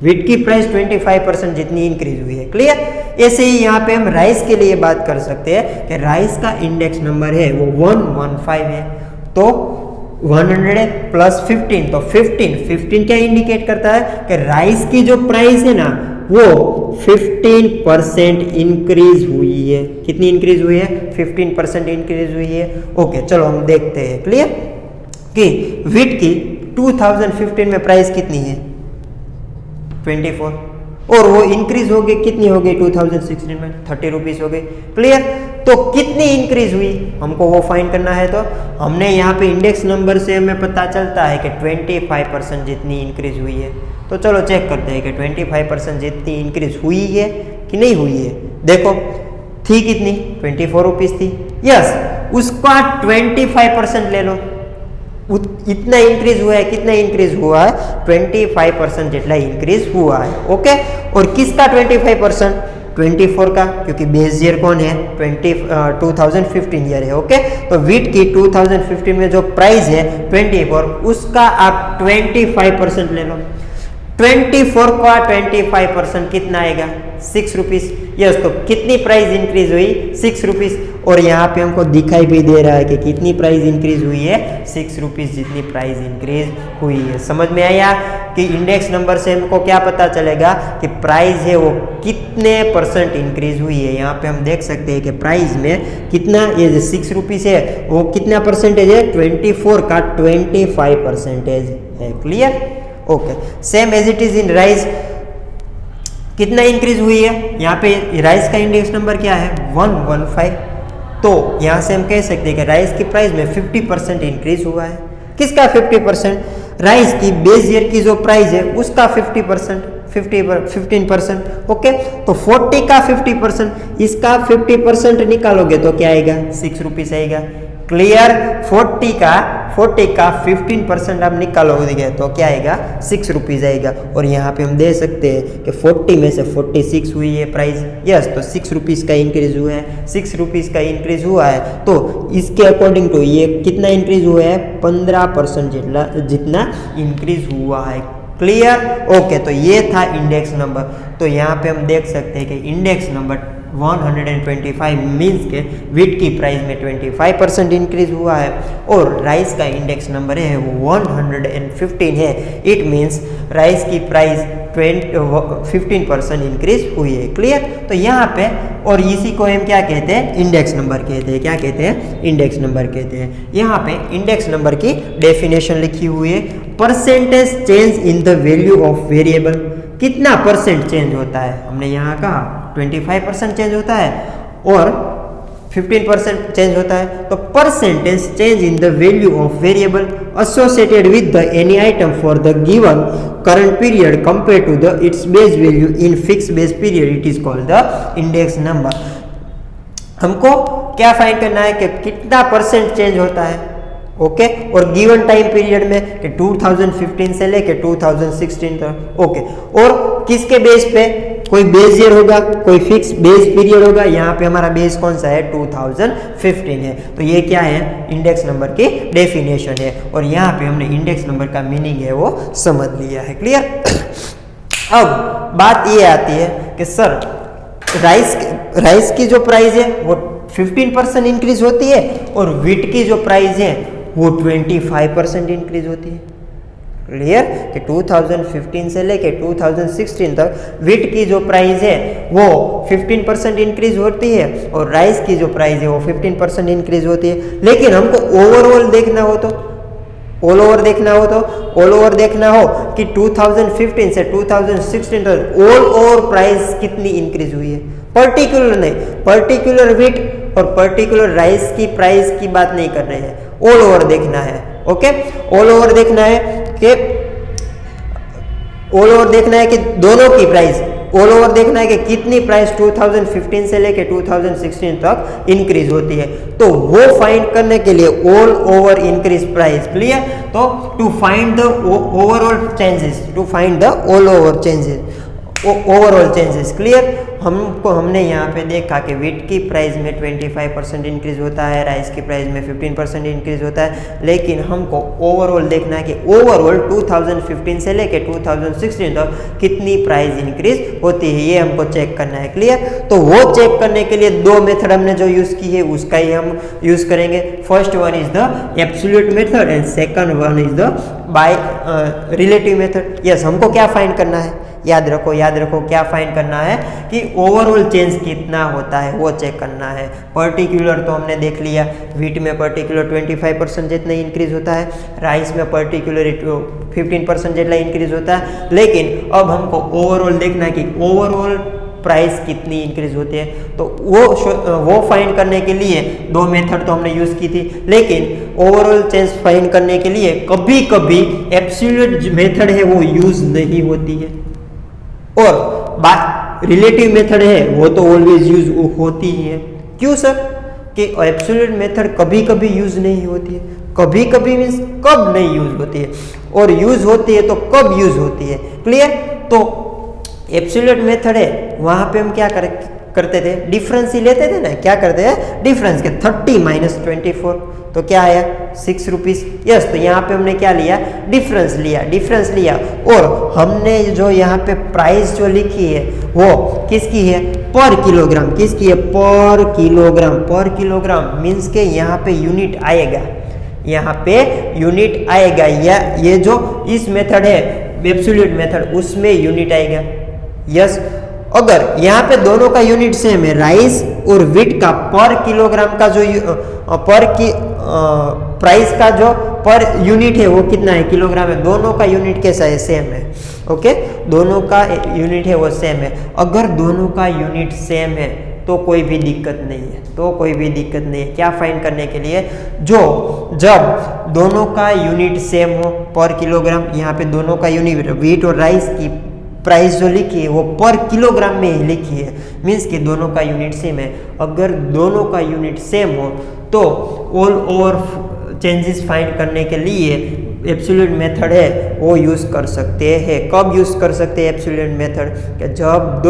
Speaker 1: व्हीट की प्राइस 25% जितनी इंक्रीज हुई है। क्लियर, ऐसे ही यहाँ पे हम राइस के लिए बात कर सकते हैं कि राइस का इंडेक्स नंबर है वो 115 है। तो 100 प्लस 15, तो 15 क्या इंडिकेट करता है कि राइस की जो प्राइस है ना वो 15% इंक्रीज हुई है। कितनी इंक्रीज हुई है, 15% इंक्रीज हुई है। ओके, चलो हम देखते हैं। क्लियर, कि व्हीट की 2015 में प्राइस कितनी है, 24, और वो इंक्रीज हो गई, कितनी हो गई 2016 में, 30 रुपीज हो गई। क्लियर, तो कितनी इंक्रीज हुई हमको वो फाइंड करना है। तो हमने यहाँ पे इंडेक्स नंबर से हमें पता चलता है कि 25% जितनी इंक्रीज हुई है। तो चलो चेक करते हैं कि 25% जितनी इंक्रीज हुई है कि नहीं हुई है। देखो, थी कितनी, 24 रुपीज थी। यस, उसका 25% ले लो, इतना इंक्रीज हुआ है, कितना इंक्रीज हुआ है, 25% जितना इंक्रीज हुआ है। ओके, और किसका 25%, 24 का, क्योंकि बेस ईयर कौन है, 2015 ईयर है। ओके, तो व्हीट की 2015 में जो प्राइस है 24, उसका आप 25% ले लो। 24 का 25% कितना आएगा, 6 रुपीज। यस, तो कितनी प्राइस इंक्रीज हुई, 6 रुपीज, और यहाँ पे हमको दिखाई भी दे रहा है कि कितनी प्राइस इंक्रीज हुई है, 6 रुपीज जितनी प्राइस इंक्रीज हुई है। समझ में आया कि इंडेक्स नंबर से हमको क्या पता चलेगा कि प्राइस है वो कितने % इंक्रीज हुई है। यहाँ पे हम देख सकते हैं कि प्राइस में कितना, ये जो 6 रुपीज है वो कितना परसेंटेज है, 24 का 25% है। Clear, okay, same as it is in rice. कितना इंक्रीज हुई है, यहाँ पे राइस का इंडेक्स नंबर क्या है, 115। तो यहाँ से हम कह सकते हैं कि राइस की प्राइस में 50% इंक्रीज हुआ है। किसका 50%, राइस की बेस ईयर की जो प्राइस है उसका 15%। ओके, तो 40 का 50%, इसका 50% निकालोगे तो क्या आएगा, 6 रुपीज आएगा। क्लियर, 40 का 15% आप निकालोगे तो क्या आएगा, 6 रुपीज आएगा। और यहाँ पे हम दे सकते हैं कि 40 में से 46 हुई है प्राइस। यस, तो 6 रुपीज का इंक्रीज हुआ है, 6 रुपीज का इंक्रीज हुआ है। तो इसके अकॉर्डिंग टू ये कितना इंक्रीज हुआ है, 15% जितना इंक्रीज हुआ है। क्लियर, ओके, तो ये था इंडेक्स नंबर। तो यहाँ पे हम देख सकते हैं कि इंडेक्स नंबर 125 मीन्स के व्हीट की प्राइस में 25% इंक्रीज हुआ है, और राइस का इंडेक्स नंबर है वो 115 है। इट मीन्स राइस की प्राइस 15% इंक्रीज हुई है। क्लियर, तो यहाँ पे, और इसी को हम क्या कहते हैं, इंडेक्स नंबर कहते हैं। क्या कहते हैं, इंडेक्स नंबर कहते हैं। यहाँ पे इंडेक्स नंबर की डेफिनेशन लिखी हुई है, percentage change in the value of variable. कितना परसेंट चेंज होता है, हमने यहाँ कहा 25% चेंज होता है और 15% चेंज होता है। तो percentage change in the value of variable associated with the any item for the given current period compared to the its base value in fixed base period, it is called the index number। हमको क्या फाइंड करना है कि कितना % चेंज होता है। ओके, और गिवन टाइम पीरियड में कि 2015 से लेके 2016 तक। ओके, और किसके बेस पे, कोई बेस ईयर होगा, कोई फिक्स बेस पीरियड होगा। यहाँ पे हमारा बेस कौन सा है, 2015 है। तो ये क्या है, इंडेक्स नंबर की डेफिनेशन है और यहाँ पे हमने इंडेक्स नंबर का मीनिंग है वो समझ लिया है। क्लियर। अब बात ये आती है कि सर राइस की जो प्राइस है वो 15% इंक्रीज होती है और व्हीट की जो प्राइस है वो 25% इंक्रीज होती है। क्लियर कि 2015 से लेके 2016 तक व्हीट की जो प्राइस है वो 15% इंक्रीज होती है और राइस की जो प्राइस है वो 15% इंक्रीज होती है। लेकिन हमको ओवरऑल देखना हो तो ऑल ओवर देखना हो कि 2015 से 2016 तक ऑल ओवर प्राइस कितनी इंक्रीज हुई है, पर्टिकुलर नहीं, पर्टिकुलर व्हीट और पर्टिकुलर राइस की प्राइस की बात नहीं कर रहे हैं, ऑल ओवर देखना है। ओके, ऑल ओवर देखना है कि दोनों की प्राइस, ऑल ओवर देखना है कि कितनी प्राइस 2015 से लेके 2016 तक इंक्रीज होती है। तो वो फाइंड करने के लिए all over increase price. Clear. तो to find the overall changes, to find the all over changes, overall changes. Clear. हमने यहाँ पे देखा कि व्हीट की प्राइस में 25% इंक्रीज होता है, राइस की प्राइस में 15% इंक्रीज होता है। लेकिन हमको ओवरऑल देखना है कि ओवरऑल 2015 से लेके 2016 तक कितनी प्राइस इंक्रीज होती है, ये हमको चेक करना है। क्लियर। तो वो चेक करने के लिए दो मेथड हमने जो यूज की है उसका ही हम यूज करेंगे। First one is the absolute method and second one is the by relative method. Yes, हमको क्या फाइंड करना है, याद रखो क्या फाइंड करना है कि ओवरऑल चेंज कितना होता है वो चेक करना है। पर्टिकुलर तो हमने देख लिया, व्हीट में पर्टिकुलर 25% जितना इंक्रीज होता है, राइस में पर्टिकुलर 15% जितना इंक्रीज होता है। लेकिन अब हमको ओवरऑल देखना है कि ओवरऑल प्राइस कितनी इंक्रीज होती है। तो वो फाइंड करने के लिए दो मेथड तो हमने यूज की थी, लेकिन ओवरऑल चेंज फाइंड करने के लिए कभी कभी एब्सोल्यूट मेथड है वो यूज नहीं होती है और रिलेटिव मेथड है वो तो ऑलवेज यूज होती ही है। क्यों सर? कि एब्सोल्यूट मेथड कभी कभी यूज नहीं होती है, कभी कभी मीन्स कब नहीं यूज होती है, और यूज होती है तो कब यूज होती है। क्लियर। तो एब्सोल्यूट मेथड है वहां पे हम क्या करते थे, डिफरेंस ही लेते थे ना। क्या करते हैं, डिफरेंस के 30 माइनस 24 तो क्या आया 6 रुपीज। यस, तो यहाँ पे हमने क्या लिया, डिफरेंस लिया और हमने जो यहाँ पे प्राइस जो लिखी है वो किसकी है, पर किलोग्राम। किसकी है, पर किलोग्राम मीन्स के यहाँ पे यूनिट आएगा, या ये जो इस मेथड है एब्सोल्यूट मेथड उसमें यूनिट आएगा। यस, अगर यहाँ पे दोनों का यूनिट सेम है, राइस और व्हीट का पर किलोग्राम का जो प्राइस का जो पर यूनिट है वो कितना है, किलोग्राम है। दोनों का यूनिट कैसा है, सेम है। ओके, दोनों का यूनिट है वो सेम है। अगर दोनों का यूनिट सेम है तो कोई भी दिक्कत नहीं है। क्या फाइंड करने के लिए, जब दोनों का यूनिट सेम हो पर किलोग्राम, यहाँ पे दोनों का यूनिट व्हीट और राइस की प्राइस जो लिखी है वो पर किलोग्राम में ही लिखी है, मीन्स कि दोनों का यूनिट सेम है। अगर दोनों का यूनिट सेम हो तो ऑल ओवर चेंजेस फाइंड करने के लिए एब्सोल्यूट मेथड है वो यूज़ कर सकते हैं। कब यूज़ कर सकते हैं एब्सोल्यूट मेथड, जब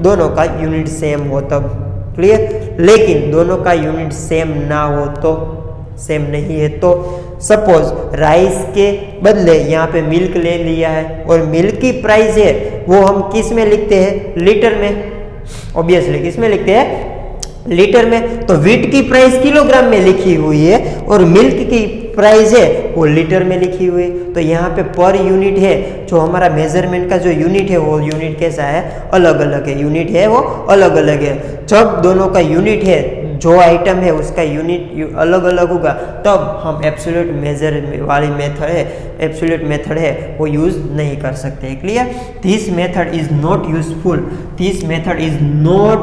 Speaker 1: दोनों का यूनिट सेम हो तब। क्लियर। लेकिन दोनों का यूनिट सेम ना हो तो, सेम नहीं है तो, सपोज राइस के बदले यहाँ पे मिल्क ले लिया है और मिल्क की प्राइस है वो हम किस में लिखते हैं, लीटर में। ऑब्वियसली किस में लिखते हैं, लीटर में। तो व्हीट की प्राइस किलोग्राम में लिखी हुई है और मिल्क की प्राइस है वो लीटर में लिखी हुई है। तो यहाँ पे पर यूनिट है, जो हमारा मेजरमेंट का जो यूनिट है वो यूनिट कैसा है, अलग अलग है। यूनिट है वो अलग अलग है। जब दोनों का यूनिट है, जो आइटम है उसका यूनिट अलग अलग होगा तब हम एब्सोल्यूट मेजर वाली एब्सोल्यूट मेथड है वो यूज नहीं कर सकते। Clear. This method is not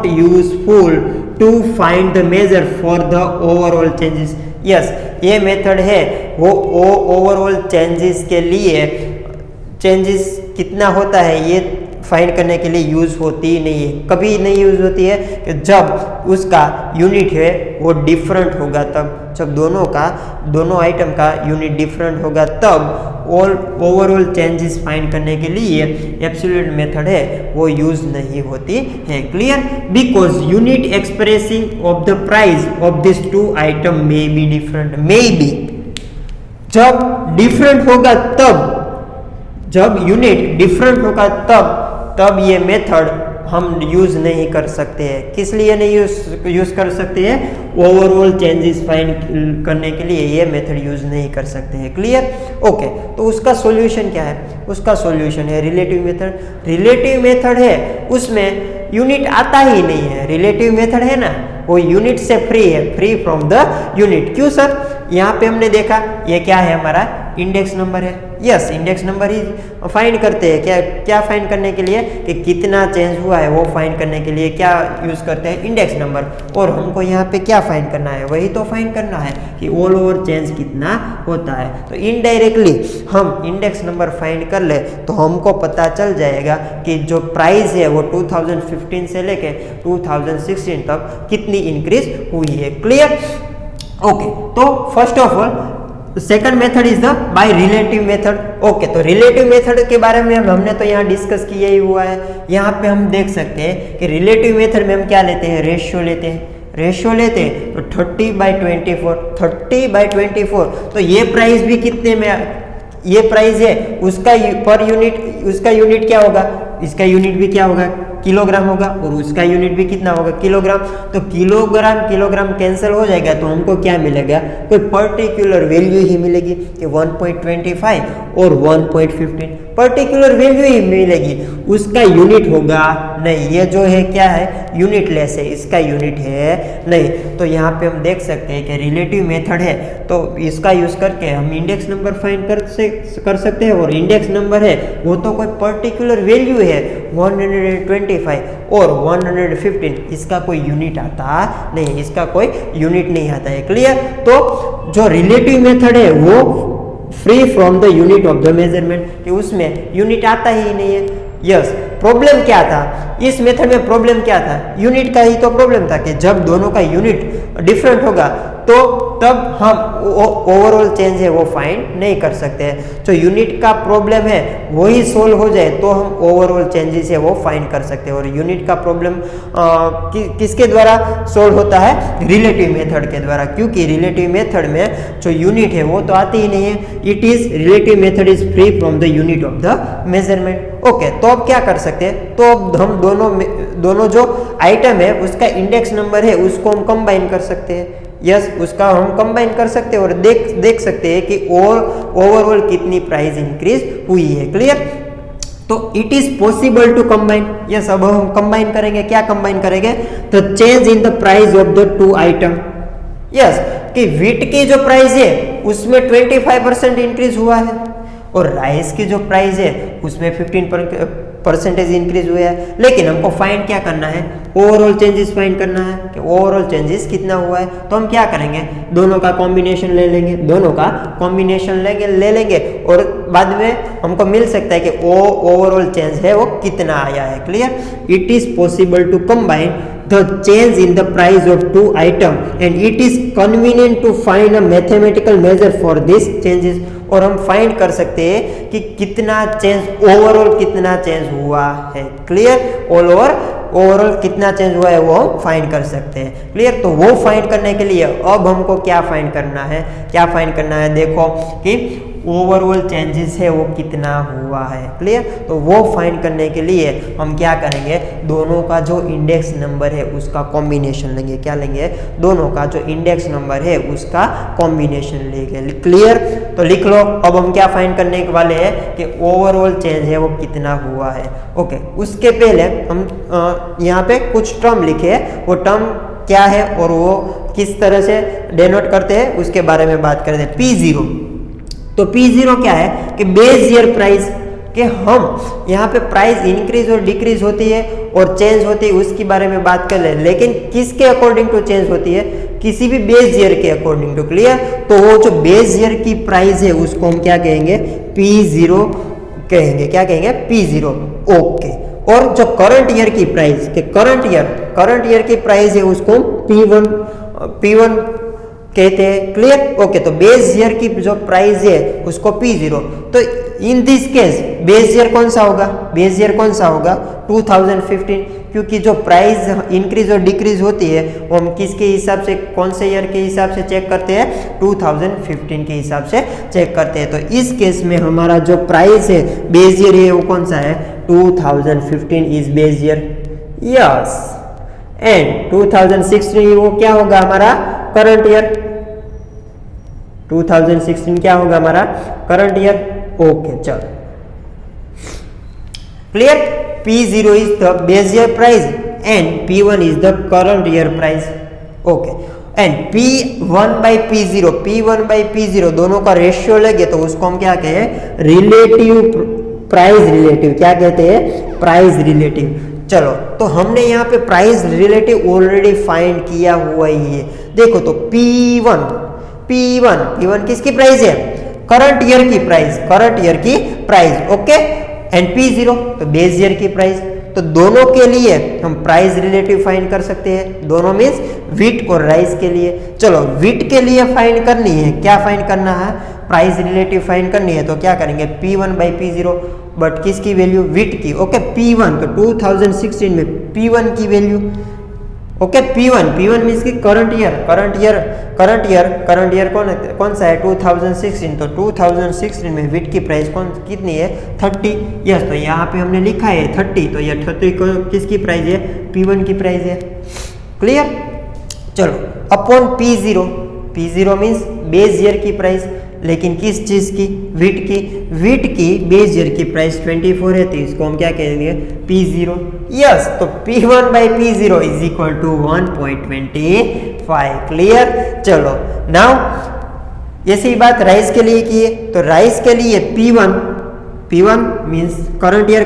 Speaker 1: useful to find the measure for the overall changes. Yes, ये मेथड है वो ओवरऑल चेंजेस के लिए, चेंजेस कितना होता है ये फाइंड करने के लिए यूज़ होती नहीं है। कभी नहीं यूज़ होती है कि जब उसका यूनिट है वो डिफरेंट होगा, तब जब दोनों आइटम का यूनिट डिफरेंट होगा तब ओवरऑल चेंजेस फाइंड करने के लिए एब्सोल्यूट मेथड है वो यूज नहीं होती है। Clear? Because unit expressing of the price of this two item may be different. May be जब डिफरेंट होगा तब, जब यूनिट डिफरेंट होगा तब ये मेथड हम यूज नहीं कर सकते हैं। किस लिए नहीं यूज कर सकते हैं? ओवरऑल चेंजेस फाइंड करने के लिए ये मेथड यूज नहीं कर सकते हैं। क्लियर? ओके, तो उसका सॉल्यूशन क्या है? उसका सॉल्यूशन है रिलेटिव मेथड। रिलेटिव मेथड है उसमें यूनिट आता ही नहीं है। रिलेटिव मेथड है ना, वो यूनिट से फ्री है, फ्री फ्रॉम द यूनिट। क्यों सर? यहाँ पे हमने देखा ये क्या है, हमारा इंडेक्स नंबर है। यस, इंडेक्स नंबर ही फाइंड करते हैं। क्या फाइंड करने के लिए कि कितना चेंज हुआ है वो फाइंड करने के लिए क्या यूज करते हैं? Index number. और हमको यहाँ पे क्या फाइंड करना है? वही तो फाइंड करना है कि ऑल ओवर चेंज कितना होता है। तो इनडायरेक्टली हम इंडेक्स नंबर फाइंड कर ले तो हमको पता चल जाएगा कि जो प्राइस है वो 2015 से लेके 2016 तक कितनी इंक्रीज हुई है। क्लियर? ओके, तो first of all second method is the by relative method. Okay, तो रिलेटिव मेथड के बारे में हमने तो यहाँ डिस्कस किया ही हुआ है। यहाँ पे हम देख सकते हैं कि रिलेटिव मेथड में हम क्या लेते हैं? रेशियो लेते हैं। रेशियो लेते हैं तो 30/24, 30/24। तो ये प्राइस भी कितने में, ये प्राइस है उसका पर यूनिट, उसका यूनिट क्या होगा? इसका यूनिट भी क्या होगा? किलोग्राम होगा। और उसका यूनिट भी कितना होगा? किलोग्राम। तो किलोग्राम कैंसिल हो जाएगा तो हमको क्या मिलेगा? कोई पर्टिकुलर वैल्यू ही मिलेगी कि 1.25 और 1.15 पर्टिकुलर वैल्यू ही मिलेगी। उसका यूनिट होगा नहीं, ये जो है क्या है? यूनिट लेस है, इसका यूनिट है नहीं। तो यहाँ पे हम देख सकते हैं कि रिलेटिव मेथड है तो इसका यूज करके हम इंडेक्स नंबर फाइंड कर सकते हैं। और इंडेक्स नंबर है वो तो कोई पर्टिकुलर वैल्यू है 125 और 115, इसका कोई यूनिट आता नहीं, इसका कोई यूनिट नहीं आता है। क्लियर? तो जो रिलेटिव मेथड है वो free from the unit of the measurement, कि उसमें यूनिट आता ही नहीं है। यस, प्रॉब्लम क्या था इस मेथड में? प्रॉब्लम क्या था? यूनिट का ही तो प्रॉब्लम था कि जब दोनों का यूनिट डिफरेंट होगा तो तब हम ओवरऑल चेंज है वो फाइंड नहीं कर सकते हैं। जो यूनिट का प्रॉब्लम है वही सोल्व हो जाए तो हम ओवरऑल चेंजेस है वो फाइंड कर सकते हैं। और यूनिट का प्रॉब्लम किसके द्वारा सोल्व होता है? रिलेटिव मेथड के द्वारा, क्योंकि रिलेटिव मेथड में जो यूनिट है वो तो आती ही नहीं है। It is relative method is free from the unit of the measurement. Okay, तो अब क्या कर सकते हैं? तो अब हम दोनों जो आइटम है उसका इंडेक्स नंबर है उसको हम कंबाइन कर सकते हैं। यस, उसका हम कंबाइन कर सकते हैं और देख सकते हैं कि ओवरऑल कितनी प्राइस इंक्रीज हुई है। क्लियर? तो it is possible to combine. Yes, अब हम कंबाइन करेंगे। क्या कंबाइन करेंगे? तो change in the price of the two item. Yes, कि व्हीट की जो प्राइस है उसमें 25% इंक्रीज हुआ है और राइस की जो प्राइस है उसमें 15% इंक्रीज हुआ है। लेकिन हमको फाइंड क्या करना है? ओवरऑल चेंजेस फाइंड करना है कि ओवरऑल चेंजेस कितना हुआ है। तो हम क्या करेंगे? दोनों का कॉम्बिनेशन ले लेंगे, दोनों का कॉम्बिनेशन ले लेंगे और बाद में हमको मिल सकता है कि ओवरऑल चेंज है वो कितना आया है। Clear? It is possible to combine the change in the price of two item and it is convenient to find a mathematical measure for these changes। और हम फाइंड कर सकते हैं कि कितना चेंज, ओवरऑल कितना चेंज हुआ है। क्लियर? ऑल ओवरऑल कितना चेंज हुआ है वो हम फाइंड कर सकते हैं। क्लियर? तो वो फाइंड करने के लिए अब हमको क्या फाइंड करना है? क्या फाइंड करना है? देखो कि ओवरऑल चेंजेस है वो कितना हुआ है। क्लियर? तो वो फाइंड करने के लिए हम क्या करेंगे? दोनों का जो इंडेक्स नंबर है उसका कॉम्बिनेशन लेंगे। क्या लेंगे? दोनों का जो इंडेक्स नंबर है उसका कॉम्बिनेशन लेंगे। क्लियर? तो लिख लो। अब हम क्या फाइंड करने वाले हैं कि ओवरऑल चेंज है वो कितना हुआ है। ओके, उसके पहले हम यहाँ पे कुछ टर्म लिखे हैं, वो टर्म क्या है और वो किस तरह से डेनोट करते हैं उसके बारे में बात करते हैं। P0, तो P0 क्या है कि बेस ईयर प्राइस, कि हम यहाँ पे प्राइस इंक्रीज और डिक्रीज होती है और चेंज होती है उसके बारे में बात कर ले, लेकिन किसके अकॉर्डिंग टू चेंज होती है? किसी भी बेस ईयर के अकॉर्डिंग टू। क्लियर? तो वो जो बेस ईयर की प्राइस है उसको हम क्या कहेंगे? P0 कहेंगे। क्या कहेंगे? P0। ओके, और जो करंट ईयर की प्राइस के करंट ईयर की प्राइस है उसको P1 कहते हैं। क्लियर? ओके, तो बेस ईयर की जो प्राइस है उसको P0। तो in this case base year कौन सा होगा? बेस ईयर कौन सा होगा? 2015, क्योंकि जो प्राइस इंक्रीज और डिक्रीज होती है वो हम किसके हिसाब से, कौन से ईयर के हिसाब से चेक करते हैं? 2015 के हिसाब से चेक करते हैं। तो इस केस में हमारा जो प्राइस है बेस ईयर है वो कौन सा है? 2015 is base year. Yes, and 2016 वो क्या होगा हमारा? Current year. 2016 क्या होगा हमारा? Current year. ओके, चलो clear? P0 is the base year price and P1 is the current year price. Okay, and P1 by P0 दोनों का रेशियो लगे तो उसको हम क्या कहते हैं? Relative price relative. क्या कहते हैं? Price relative. चलो, तो हमने यहाँ पे प्राइस रिलेटिव ऑलरेडी फाइंड किया हुआ ही है। देखो तो P1 किसकी प्राइस है? करंट ईयर की प्राइस। ओके, एंड P0 तो बेस ईयर की प्राइस। तो दोनों के लिए हम प्राइस रिलेटिव फाइंड कर सकते हैं। दोनों मीन्स व्हीट और राइस के लिए। चलो, व्हीट के लिए फाइंड करनी है, क्या फाइंड करना है? प्राइस रिलेटिव फाइंड करनी है। तो क्या करेंगे? P1 बाई P0, बट किसकी वैल्यू? व्हीट की। ओके, P1 तो 2016 में P1 की वैल्यू। ओके, P1 मीन्स की करंट ईयर कौन सा है? 2016। तो 2016 में व्हीट की प्राइस कितनी है? 30। यस, तो यहाँ पे हमने लिखा है 30, तो ये 30 को किसकी प्राइस है? P1 की प्राइस है। क्लियर? चलो, upon P0 means base year की प्राइस, लेकिन किस चीज की? व्हीट की बेस ईयर की प्राइस 24 है, तो इसको हम क्या कहेंगे? P0। यस, तो P1 by P0 is equal to 1.25। Clear? चलो, नाउ ऐसी बात राइस के लिए की है, तो राइस के लिए P1 मीन्स करंट ईयर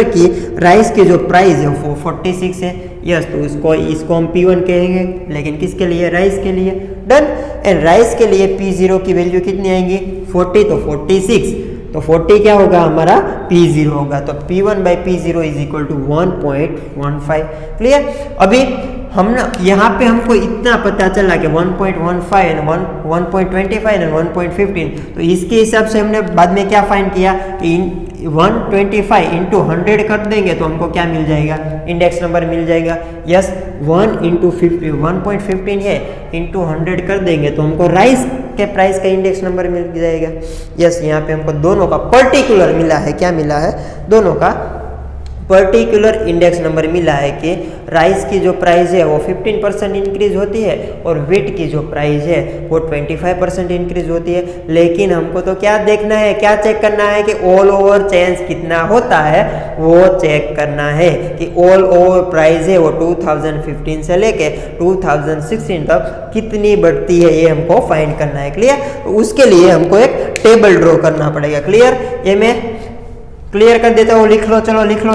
Speaker 1: की राइस की जो प्राइस है वो 46 है। यस, तो इसको हम P1 कहेंगे, लेकिन किसके लिए? राइस के लिए। डन। एंड राइस के लिए P0 की वैल्यू कितनी आएंगी? 40, तो 46, तो 40 क्या होगा हमारा? P0 होगा। तो P1 by P0 is equal to 1.15। Clear? अभी हम ना यहाँ पे हमको इतना पता चला कि 1.15 एंड 1.25 एंड 1.15, तो इसके हिसाब से हमने बाद में क्या फाइंड किया कि 125 इंटू 100 कर देंगे तो हमको क्या मिल जाएगा? इंडेक्स नंबर मिल जाएगा। यस, 1 इंटू 1.15 है, इंटू 100 कर देंगे तो हमको राइस के प्राइस का इंडेक्स नंबर मिल जाएगा। यस, यहाँ पे हमको दोनों का पर्टिकुलर मिला है। क्या मिला है? दोनों का पर्टिकुलर इंडेक्स नंबर मिला है कि राइस की जो प्राइस है वो 15% इंक्रीज होती है और व्हीट की जो प्राइस है वो 25% इंक्रीज होती है। लेकिन हमको तो क्या देखना है, क्या चेक करना है कि ऑल ओवर चेंज कितना होता है, वो चेक करना है कि ऑल ओवर प्राइस है वो 2015 से लेके 2016 तक कितनी बढ़ती है, ये हमको फाइंड करना है। क्लियर? तो उसके लिए हमको एक टेबल ड्रॉ करना पड़ेगा। क्लियर? ये मैं क्लियर कर देता हूँ, लिख लो। चलो लिख लो।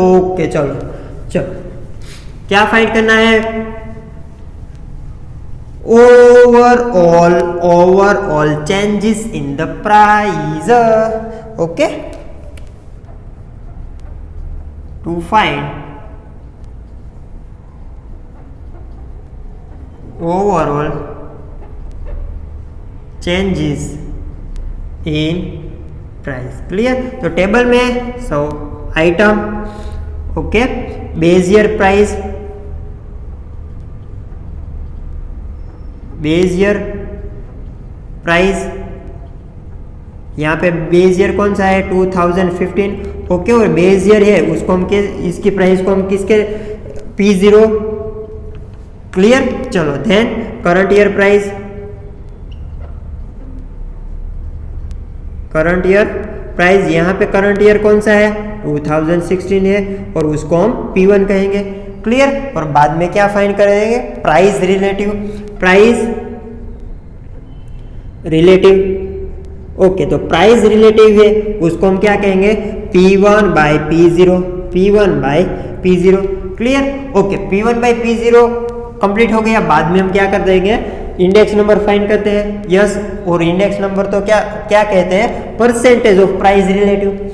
Speaker 1: ओके, चलो क्या फाइंड करना है? Overall changes in the price. Okay, to find overall changes in price. Clear? तो टेबल में item, okay, base year price, यहाँ पे बेस ईयर कौन सा है? 2015। ओके, और बेस ईयर है उसको हम इसकी प्राइस को हम किसके? P0। क्लियर? चलो, देन करंट ईयर प्राइस, यहाँ पे करंट ईयर कौन सा है? 2016 है और उसको हम P1 कहेंगे। क्लियर? और बाद में क्या फाइंड करेंगे? Price relative. ओके, तो प्राइस रिलेटिव है उसको हम क्या कहेंगे? P1 by P0। Clear? Okay, P1 by P0 complete हो गया। बाद में हम क्या कर देंगे? इंडेक्स नंबर फाइंड करते हैं। यस, और इंडेक्स नंबर तो क्या कहते हैं? Percentage of price relative.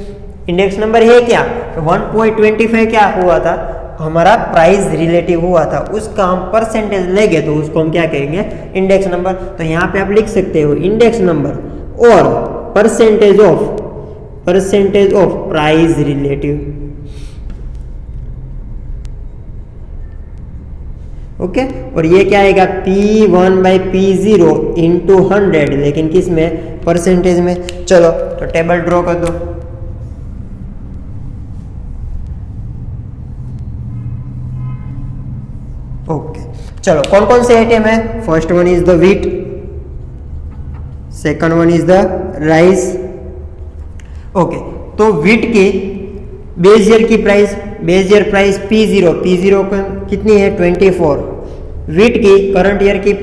Speaker 1: Index number है क्या? 1.25 क्या हुआ था, हमारा प्राइस रिलेटिव हुआ था, उसका हम परसेंटेज लेंगे तो उसको हम क्या कहेंगे, इंडेक्स नंबर। तो यहाँ पे आप लिख सकते हो इंडेक्स नंबर और percentage of price relative. Okay और ये क्या आएगा, P1/P0 इंटू 100, लेकिन किस में, परसेंटेज में। चलो तो टेबल ड्रॉ कर दो। ओके चलो कौन कौन से आइटम है, first one is the wheat, second one is the rice. Okay तो व्हीट की बेस ईयर की प्राइस, बेस ईयर प्राइस P0 का कितनी है 24। व्हीट की करंट ईयर की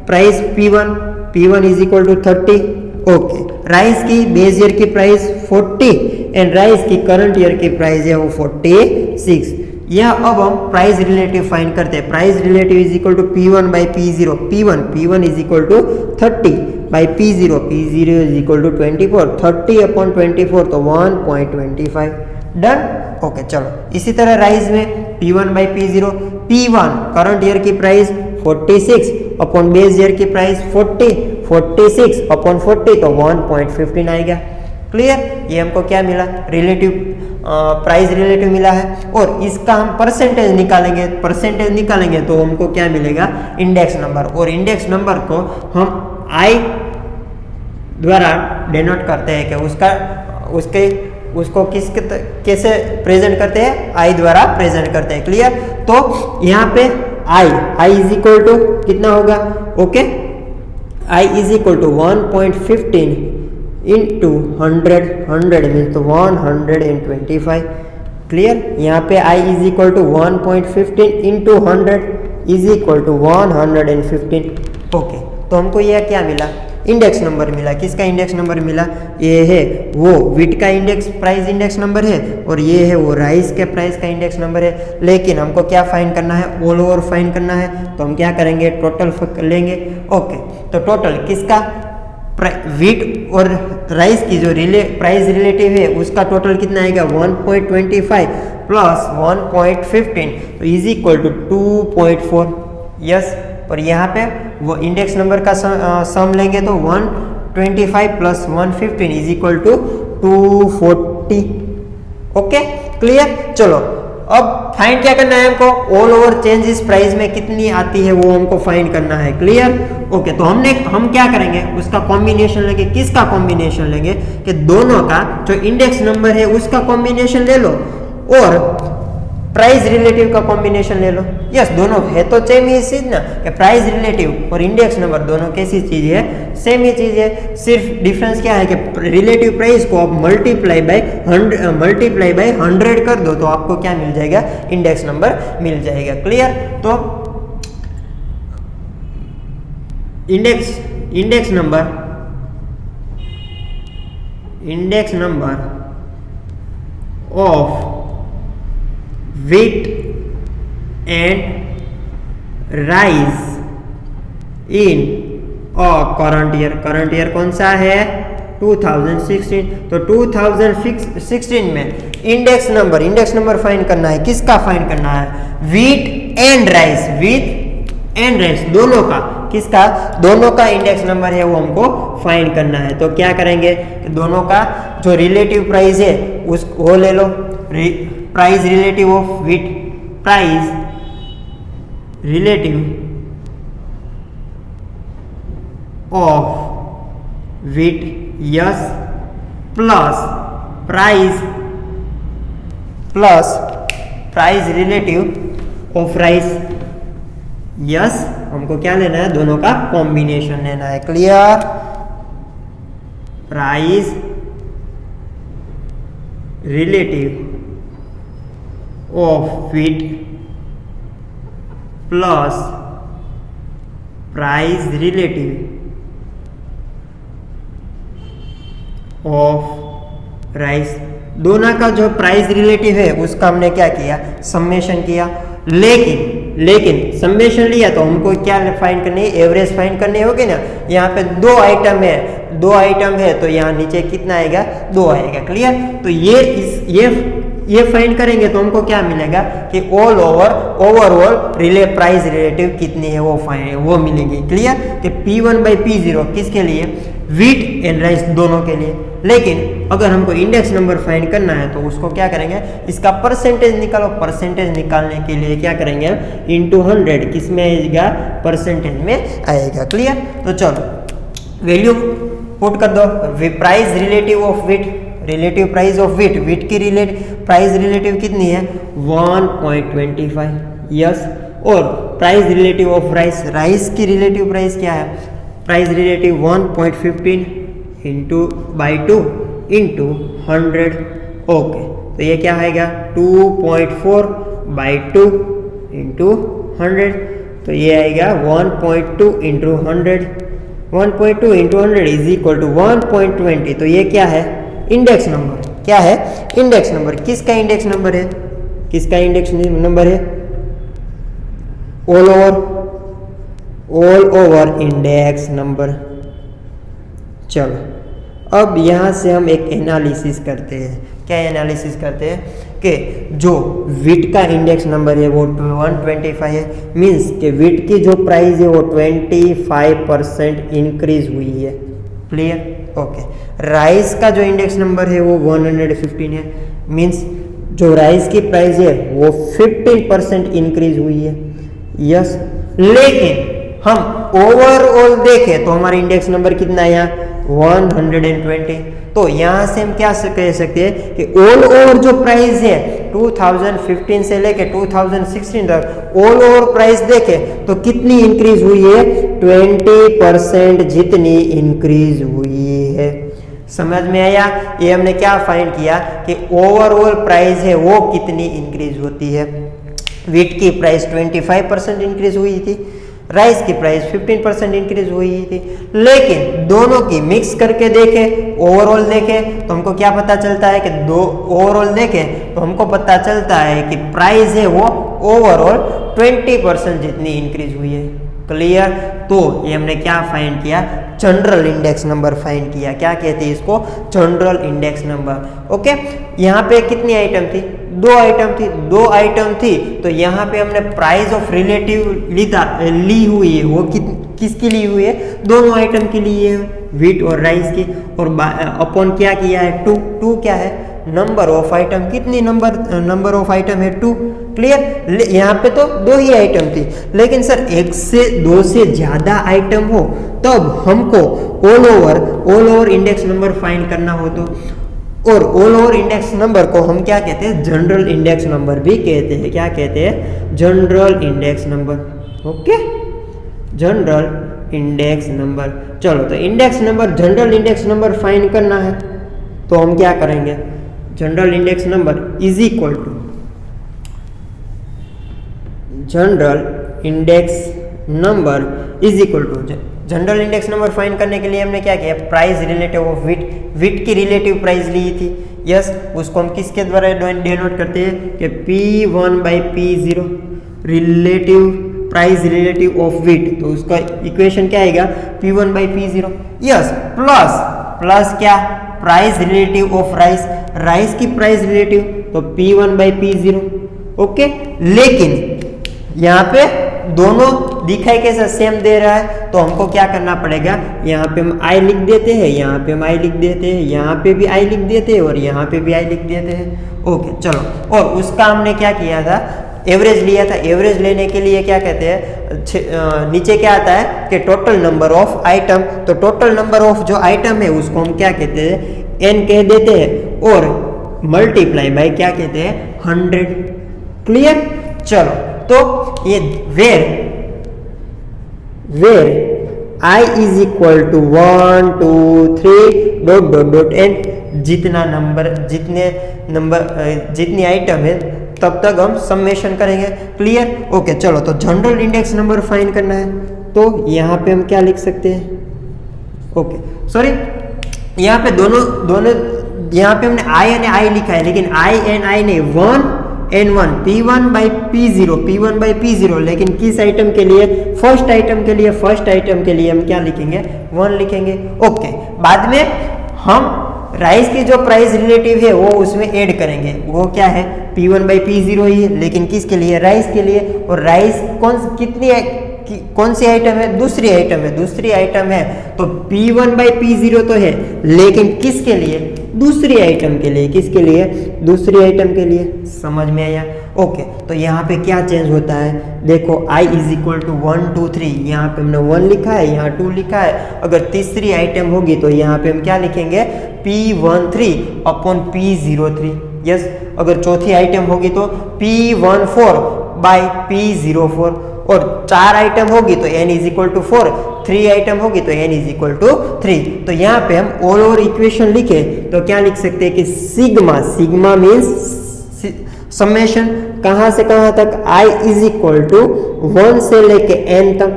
Speaker 1: price P1 is equal to 30। Okay rice की बेस ईयर की प्राइस 40 एंड राइस की करंट ईयर की प्राइस है वो 46। यह अब हम प्राइस रिलेटिव फाइंड करते हैं। Price relative is equal to P1/P0, P1 is equal to 30/P0 is equal to 24, 30/24 तो 1.25। डन। ओके चलो इसी तरह राइस में P1/P0, P1 करंट ईयर की प्राइस 46 अपॉन बेस ईयर की प्राइस 40, 46/40 तो 1.15 आएगा। क्लियर, ये हमको क्या मिला, रिलेटिव प्राइस रिलेटिव मिला है। और इसका हम परसेंटेज निकालेंगे तो हमको क्या मिलेगा, इंडेक्स नंबर। और इंडेक्स नंबर को हम आई द्वारा डिनोट करते हैं कि उसको कैसे प्रेजेंट करते हैं, आई द्वारा प्रेजेंट करते हैं। क्लियर, तो यहाँ पे आई इज इक्वल टू कितना होगा, okay I is equal to 1.15 into 100 means तो 125। क्लियर, यहाँ पे I is equal to 1.15 into 100 is equal to 115। Okay तो हमको यह क्या मिला, इंडेक्स नंबर मिला। किसका इंडेक्स नंबर मिला, ये है वो व्हीट का प्राइस इंडेक्स नंबर है और ये है वो राइस के प्राइस का इंडेक्स नंबर है। लेकिन हमको क्या फाइंड करना है, ऑल ओवर फाइंड करना है। तो हम क्या करेंगे, टोटल लेंगे। ओके तो टोटल किसका, व्हीट और राइस की जो प्राइस रिलेटिव है उसका टोटल कितना आएगा 1.25 प्लस 1.15 तो इज इक्वल टू 2.4। यस, और यहाँ पे वो इंडेक्स नंबर का सम लेंगे तो 125 plus 115 is equal to 240। Okay clear. चलो अब फाइंड क्या करना है हमको, ऑल ओवर चेंजेस प्राइस में कितनी आती है वो हमको फाइंड करना है। क्लियर। ओके तो हम क्या करेंगे, उसका कॉम्बिनेशन लेंगे। किसका कॉम्बिनेशन लेंगे, कि दोनों का जो इंडेक्स नंबर है उसका कॉम्बिनेशन ले लो और प्राइस रिलेटिव का कॉम्बिनेशन ले लो। यस, दोनों है तो सेम ही चीज ना, कि प्राइस रिलेटिव और इंडेक्स नंबर दोनों कैसी चीज है, सेम ही चीज है। सिर्फ डिफरेंस क्या है कि रिलेटिव प्राइस को आप मल्टीप्लाई बाय 100 कर दो तो आपको क्या मिल जाएगा, इंडेक्स नंबर मिल जाएगा। क्लियर। तो index number of wheat and rice in current year कौन सा है 2016। तो 2016 में इंडेक्स नंबर फाइंड करना है। किसका फाइंड करना है, व्हीट एंड राइस दोनों का। किसका, दोनों का इंडेक्स नंबर है वो हमको फाइंड करना है। तो क्या करेंगे, दोनों का जो रिलेटिव प्राइस है वो ले लो, price relative of wheat, price relative of wheat, yes, plus price relative of rice, yes. हमको क्या लेना है, दोनों का कॉम्बिनेशन लेना है। Clear. Price relative of wheat plus price relative of rice, दोनों का जो प्राइस रिलेटिव है उसका हमने क्या किया, समेशन किया। लेकिन समेशन लिया तो हमको क्या फाइंड करनी है, एवरेज फाइंड करनी होगी ना। यहाँ पे दो आइटम है तो यहाँ नीचे कितना आएगा, 2 आएगा। क्लियर। तो ये फाइंड करेंगे तो हमको क्या मिलेगा कि all over overall price relative कितनी है वो मिलेगी। क्लियर कि P1 by P0 किसके लिए, व्हीट एंड राइस दोनों के लिए। लेकिन अगर हमको इंडेक्स नंबर फाइंड करना है तो उसको क्या करेंगे, इसका परसेंटेज निकालो। परसेंटेज निकालने के लिए क्या करेंगे, इंटू 100 किस में आएगा, परसेंटेज में आएगा। क्लियर, तो चलो वैल्यू पुट कर दो। Price relative of wheat, relative price of wheat, wheat की प्राइस रिलेटिव कितनी है 1.25, यस। और price relative of rice, rice की रिलेटिव प्राइस क्या है, price relative 1.15 into by 2 into 100। Okay, तो ये क्या आएगा 2.4 बाई 2 इंटू 100, तो ये आएगा 1.2 into 100, 1.2 into 100 is equal to 1.20। तो ये क्या है, इंडेक्स नंबर। क्या है, इंडेक्स नंबर। किसका इंडेक्स नंबर है, किसका इंडेक्स नंबर है, ऑल ओवर इंडेक्स नंबर। चलो अब यहाँ से हम एक एनालिसिस करते हैं। क्या एनालिसिस करते हैं कि जो व्हीट का इंडेक्स नंबर है वो 125 है, मीन्स कि व्हीट की जो प्राइस है वो 25% इंक्रीज हुई है। Clear, okay. राइस का जो इंडेक्स नंबर है वो 115 है, मीन्स जो राइस की प्राइस है वो 15% इंक्रीज हुई है, यस। लेकिन हम ओवरऑल देखें तो हमारा इंडेक्स नंबर कितना है यहाँ 120। तो यहाँ से हम क्या कह सकते हैं कि ऑल ओवर जो प्राइस है 2015 से लेके 2016 तक ऑल ओवर प्राइस देखें तो कितनी इंक्रीज हुई है, 20% जितनी इंक्रीज हुई है। समझ में आया, ये हमने क्या फाइंड किया कि ओवरऑल प्राइस है वो कितनी इंक्रीज होती है। व्हीट की प्राइस 25% इंक्रीज हुई थी, राइस की प्राइस 15% इंक्रीज हुई थी। लेकिन दोनों की मिक्स करके देखें, ओवरऑल देखें तो हमको क्या पता चलता है कि दो ओवरऑल देखें तो हमको पता चलता है कि प्राइस है वो ओवरऑल 20% जितनी इंक्रीज हुई है। क्लियर, तो ये हमने क्या फाइंड किया, जनरल इंडेक्स नंबर फाइंड किया। क्या कहते हैं इसको, जनरल इंडेक्स नंबर। ओके, यहाँ पे कितनी आइटम थी, 2 आइटम थी, 2 आइटम थी। तो यहाँ पे हमने प्राइस ऑफ रिलेटिव ली हुई है, वो किसकी ली हुई है, दोनों आइटम के लिए, व्हीट और राइस की। और अपॉन क्या किया है 2 क्या है, नंबर ऑफ आइटम। कितनी नंबर ऑफ आइटम है 2। क्लियर, यहाँ पे तो 2 ही आइटम थी, लेकिन सर 1 से 2 से ज्यादा आइटम हो तब हमको all over index number find करना हो तो, और ऑल ओवर इंडेक्स नंबर को हम क्या कहते हैं, जनरल इंडेक्स नंबर भी कहते हैं। क्या कहते हैं, general index number. Okay, general index number. चलो, तो index number, general index number find करना है तो हम क्या करेंगे, general index number is equal to general index number is equal to, general index number find करने के लिए हमने क्या किया, प्राइस रिलेटिव ऑफ व्हीट की रिलेटिव प्राइस ली थी, यस। उसको हम किसके द्वारा डिनोट करते हैं कि P1 by P0 relative price relative of wheat. तो उसका इक्वेशन क्या आएगा, P1 by P0, yes, plus क्या, price relative of rice, rice की प्राइस रिलेटिव, तो P1 by P0। ओके, लेकिन यहाँ पे दोनों दिखाई कैसा सेम दे रहा है, तो हमको क्या करना पड़ेगा, यहाँ पे हम i लिख देते हैं, यहाँ पे हम i लिख देते हैं, यहाँ पे भी i लिख देते हैं और यहाँ पे भी i लिख देते हैं। ओके, चलो, और उसका हमने क्या किया था, एवरेज लिया था। एवरेज लेने के लिए क्या कहते हैं, नीचे क्या आता है कि टोटल नंबर ऑफ आइटम। तो टोटल नंबर ऑफ जो आइटम है उसको हम क्या कहते हैं, n कह देते हैं, और मल्टीप्लाई बाय क्या कहते हैं, 100। क्लियर, चलो, तो ये where i is equal to 1 2 3 ... n, जितनी आइटम है तब तक हम समेशन करेंगे। क्लियर, ओके, चलो, तो जनरल इंडेक्स नंबर फाइंड करना है तो यहाँ पे हम क्या लिख सकते हैं, ओके, सॉरी, यहाँ पे दोनों यहाँ पे हमने i and i लिखा है, लेकिन i and i नहीं, 1 and 1, P1 by P0, लेकिन किस आइटम के लिए, फर्स्ट आइटम के लिए हम क्या लिखेंगे, 1 लिखेंगे। ओके, बाद में हम राइस की जो प्राइस रिलेटिव है वो उसमें ऐड करेंगे, वो क्या है P1 बाई P0 ही है, लेकिन किसके लिए, राइस के लिए। और राइस कौन सी आइटम है, दूसरी आइटम है, तो P1 बाई P0 तो है, लेकिन किसके लिए, दूसरी आइटम के लिए, किसके लिए, दूसरी आइटम के लिए। समझ में आया? ओके, तो यहाँ पे क्या चेंज होता है, देखो I इज इक्वल टू 1 2 3, यहाँ पे हमने 1 लिखा है, यहाँ 2 लिखा है। अगर तीसरी आइटम होगी तो यहाँ पे हम क्या लिखेंगे, P13 अपॉन P03। यस, अगर चौथी आइटम होगी तो P14 बाई P04, और 4 आइटम होगी तो n is equal to 4, 3 item होगी तो n इज इक्वल टू 3। तो यहाँ पे हम ऑल ओवर इक्वेशन लिखे तो क्या लिख सकते हैं कि सिग्मा मीन्स समेशन कहाँ से कहाँ तक, I इज इक्वल टू 1 से लेके n तक।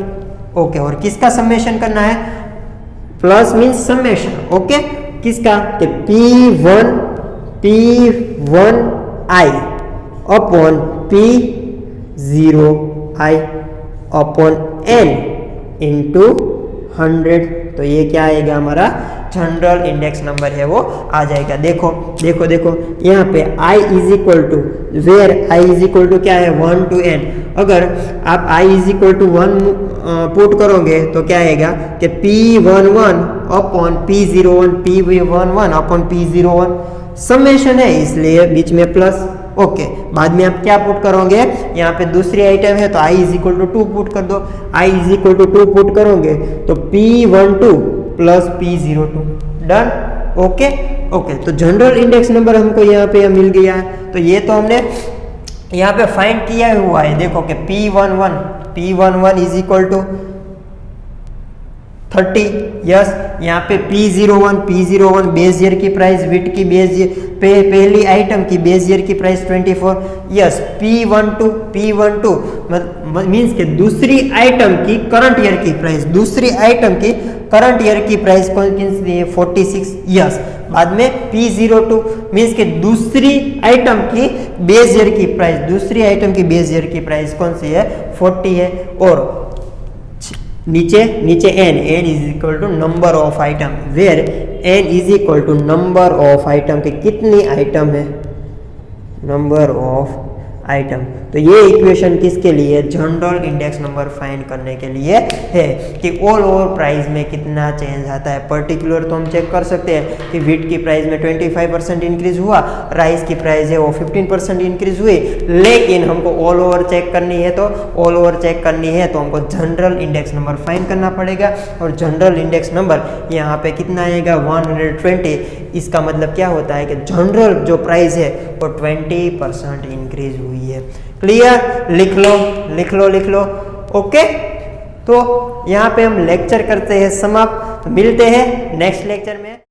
Speaker 1: ओके, और किसका समेशन करना है, प्लस मीन्स समेशन। ओके, किसका, कि P1I upon P0I upon n into 100। तो ये क्या आएगा, हमारा जनरल इंडेक्स नंबर है वो आ जाएगा। देखो यहाँ पे I is equal to, where I is equal to क्या है, 1 to n। अगर आप I is equal to 1 put करोगे तो क्या आएगा कि P11 upon P11 upon P01 summation है, इसलिए बीच में प्लस। ओके, बाद में आप क्या पुट करोगे, यहाँ पे दूसरी आइटम है तो I is equal to 2 put कर दो। I is equal to 2 put करोगे तो P12 plus P02, done. Okay, तो जनरल इंडेक्स नंबर हमको यहाँ पे मिल गया है। तो ये तो हमने यहाँ पे फाइंड किया हुआ है। देखो कि P11 is equal to 30। Yes, यहाँ पे P01 बेस ईयर की प्राइस, विट की बेस पहली आइटम की बेस ईयर की प्राइस 24। यस, P12 मीन्स के दूसरी आइटम की करंट ईयर की प्राइस, कौन सी है, 46। यस, बाद में P02 मीन्स के दूसरी आइटम की बेस ईयर की प्राइस, कौन सी है, 40 है। और नीचे n is equal to number of item, where n is equal to number of item के कितनी आइटम है, नंबर ऑफ आइटम। तो ये इक्वेशन किसके लिए, जनरल इंडेक्स नंबर फाइंड करने के लिए है कि ऑल ओवर प्राइस में कितना चेंज आता है। पर्टिकुलर तो हम चेक कर सकते हैं कि व्हीट की प्राइस में 25% इंक्रीज हुआ, राइस की प्राइस है वो 15% इंक्रीज हुई, लेकिन हमको ऑल ओवर चेक करनी है तो हमको जनरल इंडेक्स नंबर फाइंड करना पड़ेगा। और जनरल इंडेक्स नंबर यहाँ पे कितना आएगा, 120। इसका मतलब क्या होता है कि जनरल जो प्राइस है वो 20% इंक्रीज हुई है। क्लियर, लिख लो। ओके, तो यहाँ पे हम लेक्चर करते हैं समाप्त। मिलते हैं नेक्स्ट लेक्चर में।